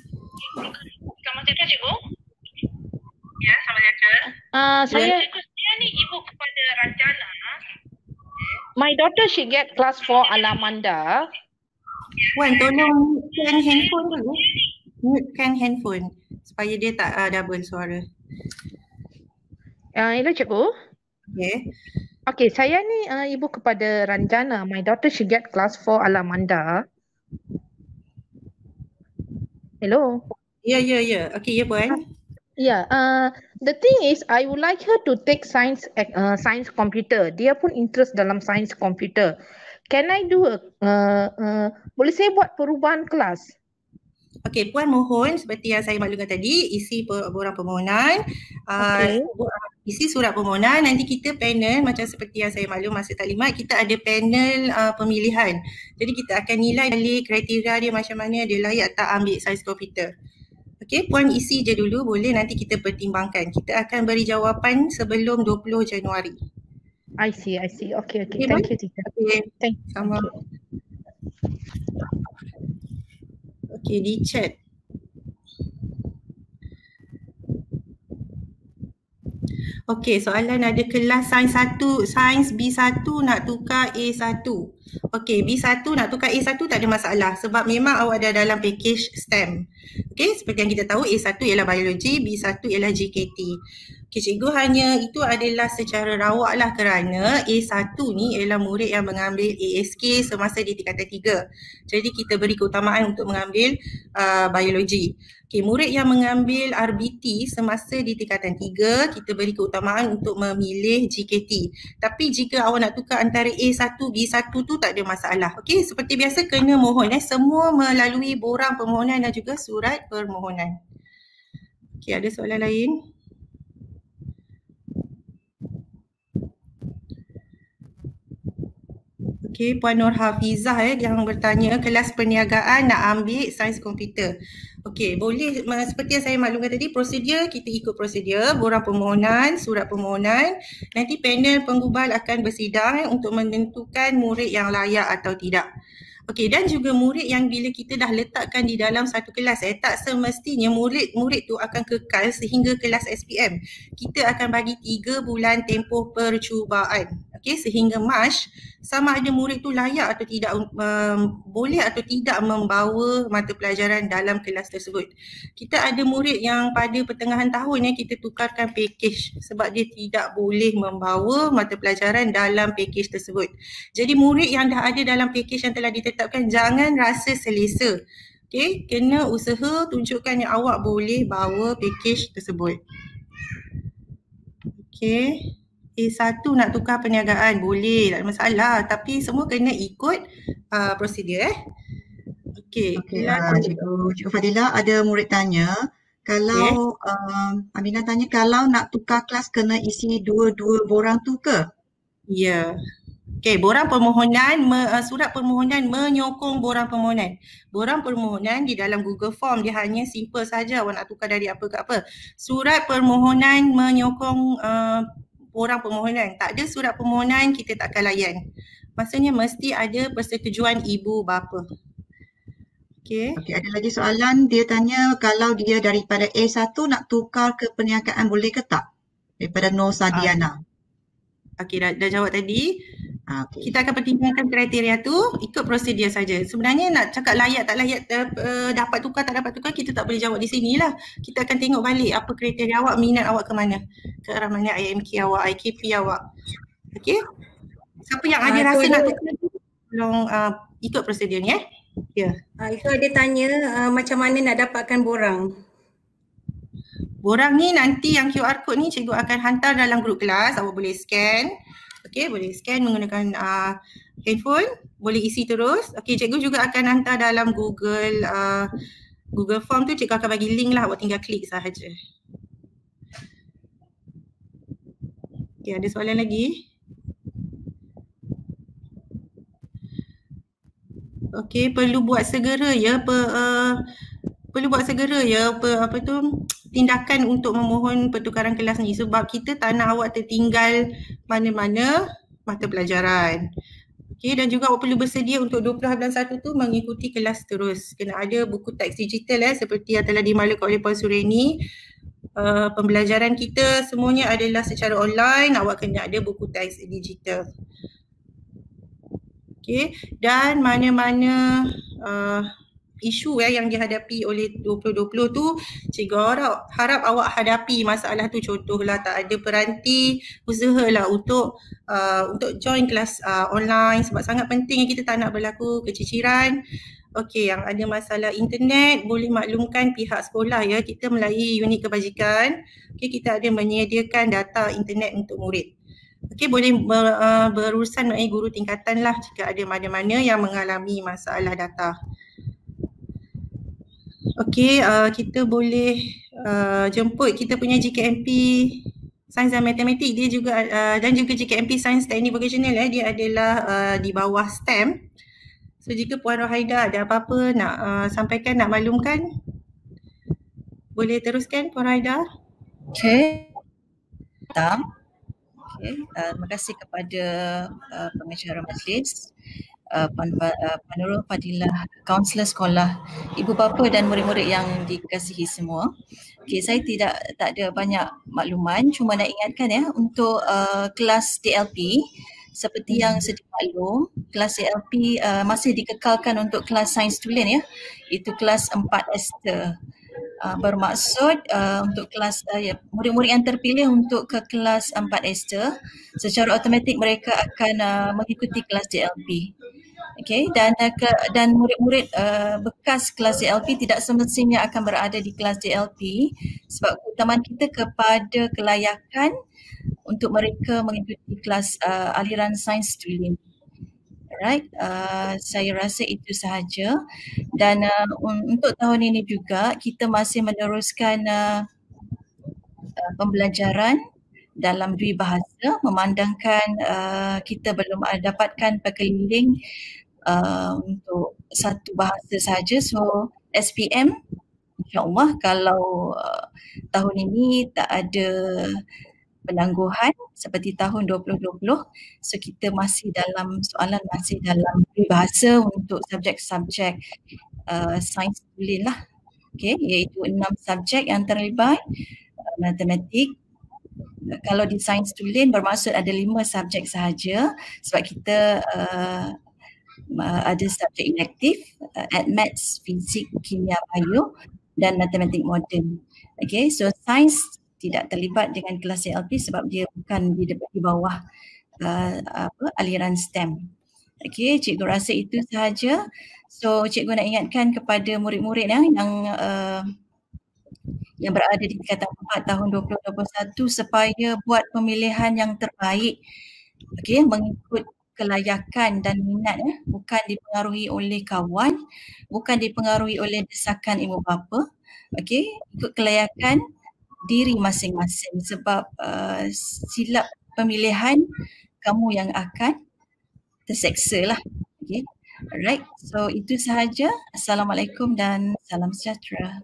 Selamat sejahtera cikgu. Ya, selamat sejahtera. Saya ni ibu kepada Ranjana. My daughter she get class 4 Alamanda. Wan, tolong mute handphone dulu. Mutekan handphone supaya dia tak double suara. Hello cikgu. Okey. Okay, saya ni ibu kepada Ranjana. My daughter she get class 4 Alamanda. Hello. Ya. Okey, ya Puan. Yeah, the thing is I would like her to take science computer. Dia pun interest dalam science computer. Can I do boleh saya buat perubahan kelas? Okey, Puan mohon seperti yang saya maklumkan tadi, isi borang permohonan, isi surat permohonan, nanti kita panel macam seperti yang saya maklum masa taklimat, kita ada panel pemilihan. Jadi kita akan nilai dari kriteria dia macam mana, dia layak tak ambil sains komputer. Okey, Puan isi je dulu, boleh nanti kita pertimbangkan. Kita akan beri jawapan sebelum 20 Januari. I see. Okay. Okay, Thank you, teacher. Okay, Thank sama. Okey, di chat. Okey, soalan ada kelas sains 1, sains B1 nak tukar A1. Okey, B1 nak tukar A1 tak ada masalah sebab memang awak dah dalam package STEM. Okey, seperti yang kita tahu A1 ialah biologi, B1 ialah JKT. Okey, cikgu hanya itu adalah secara rawak lah kerana A1 ni ialah murid yang mengambil ASK semasa di tingkatan 3. Jadi kita beri keutamaan untuk mengambil biologi. Okey, murid yang mengambil RBT semasa di tingkatan 3, kita beri keutamaan untuk memilih JKT. Tapi jika awak nak tukar antara A1, B1 tu tak ada masalah. Okey, seperti biasa kena mohon semua melalui borang permohonan dan juga surat permohonan. Okey, ada soalan lain? Okey, Puan Nur Hafizah yang bertanya kelas perniagaan nak ambil sains komputer. Okey, boleh seperti yang saya maklumkan tadi, prosedur kita ikut prosedur, borang permohonan, surat permohonan. Nanti panel penggubal akan bersidang untuk menentukan murid yang layak atau tidak. Okey, dan juga murid yang bila kita dah letakkan di dalam satu kelas, tak semestinya murid tu akan kekal sehingga kelas SPM. Kita akan bagi 3 bulan tempoh percubaan. Okey, sehingga Mac sama ada murid tu layak atau tidak, boleh atau tidak membawa mata pelajaran dalam kelas tersebut. Kita ada murid yang pada pertengahan tahun kita tukarkan package sebab dia tidak boleh membawa mata pelajaran dalam package tersebut. Jadi murid yang dah ada dalam package yang telah ditetapkan, jangan rasa selesa. Okey, kena usaha tunjukkan yang awak boleh bawa package tersebut. Okey. A1 nak tukar perniagaan, boleh, tak ada masalah. Tapi semua kena ikut prosedur. Okey. Cikgu Fadilah, ada murid tanya, kalau Aminah tanya kalau nak tukar kelas kena isi dua-dua borang tu ke? Ya. Okey, borang permohonan, surat permohonan menyokong borang permohonan. Borang permohonan di dalam Google Form dia hanya simple saja awak nak tukar dari apa ke apa. Surat permohonan menyokong borang permohonan. Tak ada surat permohonan, kita tak akan layan. Maksudnya mesti ada persetujuan ibu bapa. Okey. Okey, ada lagi soalan, dia tanya kalau dia daripada A1 nak tukar ke perniagaan boleh ke tak? Daripada Nur Sadiana. Okey, dah jawab tadi. Okay. Kita akan pertimbangkan kriteria tu, ikut prosedur saja. Sebenarnya nak cakap layak tak layak, dapat tukar tak dapat tukar, kita tak boleh jawab di sini lah. Kita akan tengok balik apa kriteria awak, minat awak ke mana. Ke arah mana IMK awak, IKP awak. Okey? Siapa yang ada rasa nak tukar, tolong ikut prosedur ni Ya. Itu ada tanya macam mana nak dapatkan borang. Borang ni nanti yang QR code ni cikgu akan hantar dalam grup kelas, awak boleh scan. Okey, boleh scan menggunakan handphone, boleh isi terus. Okey, cikgu juga akan hantar dalam Google Form tu, cikgu akan bagi link lah, awak tinggal klik sahaja. Okey, ada soalan lagi? Okey, perlu buat segera ya, tindakan untuk memohon pertukaran kelas ni sebab kita tak nak awak tertinggal mana-mana mata pelajaran. Okey, dan juga awak perlu bersedia untuk 20/1 tu mengikuti kelas terus. Kena ada buku teks digital seperti yang telah dimaklumkan oleh Puan Sureni. Pembelajaran kita semuanya adalah secara online, awak kena ada buku teks digital. Okey, dan mana-mana isu yang dihadapi oleh 2020 tu, cikgu harap awak hadapi masalah tu. Contohlah tak ada peranti, usahalah untuk join kelas online sebab sangat penting, kita tak nak berlaku keciciran. Okey, yang ada masalah internet boleh maklumkan pihak sekolah kita melalui unit kebajikan. Okey, kita ada menyediakan data internet untuk murid. Okey, boleh berurusan dengan guru tingkatan lah jika ada mana-mana yang mengalami masalah data. Okey, kita boleh jemput kita punya GKMP Sains dan Matematik, dia juga dan juga GKMP Sains Teknik Vocational dia adalah di bawah STEM. So jika Puan Rohaida ada apa-apa nak sampaikan, nak maklumkan, boleh teruskan Puan Rohaida. Okey. Terima kasih kepada pengacara majlis, Puan Nurul Fadilah, kaunselor sekolah, ibu bapa dan murid-murid yang dikasihi semua. Okey, saya tak ada banyak makluman, cuma nak ingatkan untuk kelas DLP seperti yang sedia maklum, kelas DLP masih dikekalkan untuk kelas sains tulen itu kelas 4 Ester. Bermaksud untuk kelas murid-murid yang terpilih untuk ke kelas 4 Ester, secara automatik mereka akan mengikuti kelas DLP. Okey, dan murid-murid bekas kelas DLP tidak semestinya akan berada di kelas DLP sebab keutamaan kita kepada kelayakan untuk mereka mengikuti kelas aliran sains tulen. Alright, saya rasa itu sahaja. Dan untuk tahun ini juga kita masih meneruskan pembelajaran dalam dua bahasa, memandangkan kita belum dapatkan perkeliling untuk satu bahasa saja. So SPM insyaAllah kalau tahun ini tak ada penangguhan seperti tahun 2020, so kita masih dalam soalan masih dalam bahasa untuk subjek-subjek sains tulen lah, iaitu 6 subjek yang terlibat. Matematik, kalau di sains tulen bermaksud ada 5 subjek sahaja sebab kita ada subjek elektif, maths, fizik, kimia, bio dan matematik moden. So sains tidak terlibat dengan kelas CLP sebab dia bukan di bawah aliran STEM. Cikgu rasa itu sahaja. So cikgu nak ingatkan kepada murid-murid yang berada di tingkatan 4 tahun 2021 supaya buat pemilihan yang terbaik, mengikut kelayakan dan minat, bukan dipengaruhi oleh kawan, bukan dipengaruhi oleh desakan ibu bapa, ikut kelayakan diri masing-masing sebab silap pemilihan kamu yang akan terseksa lah. Alright, so itu sahaja. Assalamualaikum dan salam sejahtera.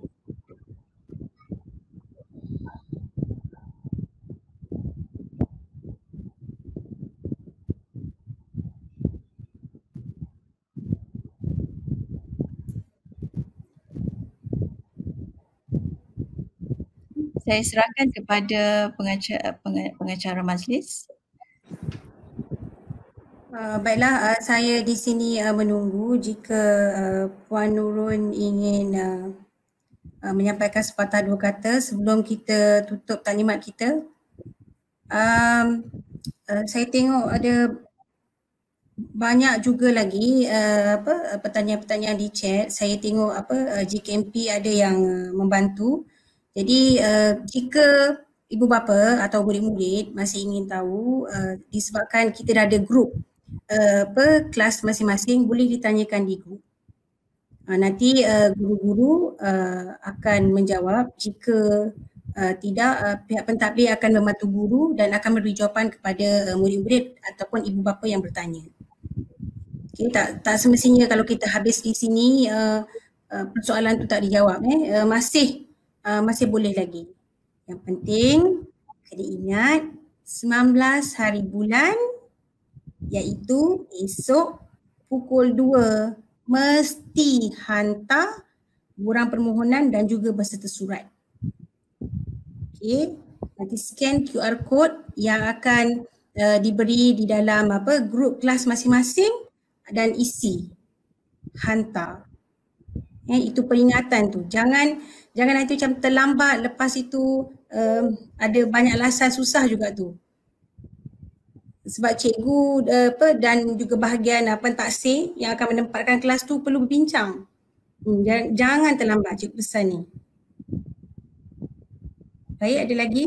Saya serahkan kepada pengacara majlis. Baiklah, saya di sini menunggu jika Puan Nurun ingin menyampaikan sepatah dua kata sebelum kita tutup taklimat kita. Saya tengok ada banyak juga lagi pertanyaan-pertanyaan di chat. Saya tengok GKMP ada yang membantu. Jadi jika ibu bapa atau murid-murid masih ingin tahu, disebabkan kita dah ada grup kelas masing-masing, boleh ditanyakan di grup. Nanti guru-guru akan menjawab. Jika tidak, pihak pentadbir akan membantu guru dan akan memberi jawapan kepada murid-murid ataupun ibu bapa yang bertanya. Tak semestinya kalau kita habis di sini persoalan tu tak dijawab, masih boleh lagi. Yang penting kena ingat 19 hari bulan iaitu esok pukul 2 mesti hantar borang permohonan dan juga berserta surat. Nanti scan QR code yang akan diberi di dalam grup kelas masing-masing dan isi, hantar. Itu peringatan tu. Jangan nanti macam terlambat, lepas itu ada banyak alasan susah juga tu. Sebab cikgu dan juga bahagian pentaksir yang akan menempatkan kelas tu perlu berbincang. Jangan terlambat, cikgu pesan ni. Baik, ada lagi?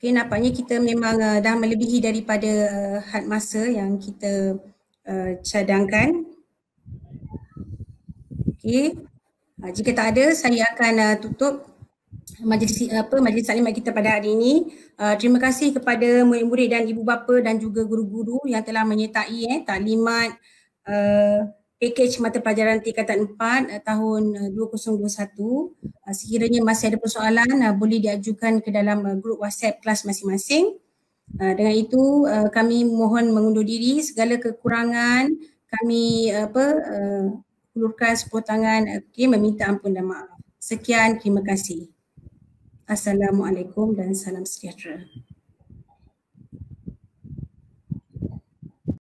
Nampaknya kita memang dah melebihi daripada had masa yang kita cadangkan. Jika tak ada, saya akan tutup majlis taklimat kita pada hari ini. Terima kasih kepada murid-murid dan ibu bapa dan juga guru-guru yang telah menyertai taklimat pakej mata pelajaran tingkatan 4 tahun 2021. Sekiranya masih ada persoalan, boleh diajukan ke dalam grup WhatsApp kelas masing-masing. Dengan itu kami mohon mengundur diri. Segala kekurangan kami hulurkan sepuluh tangan, meminta ampun dan maaf. Sekian, terima kasih. Assalamualaikum dan salam sejahtera.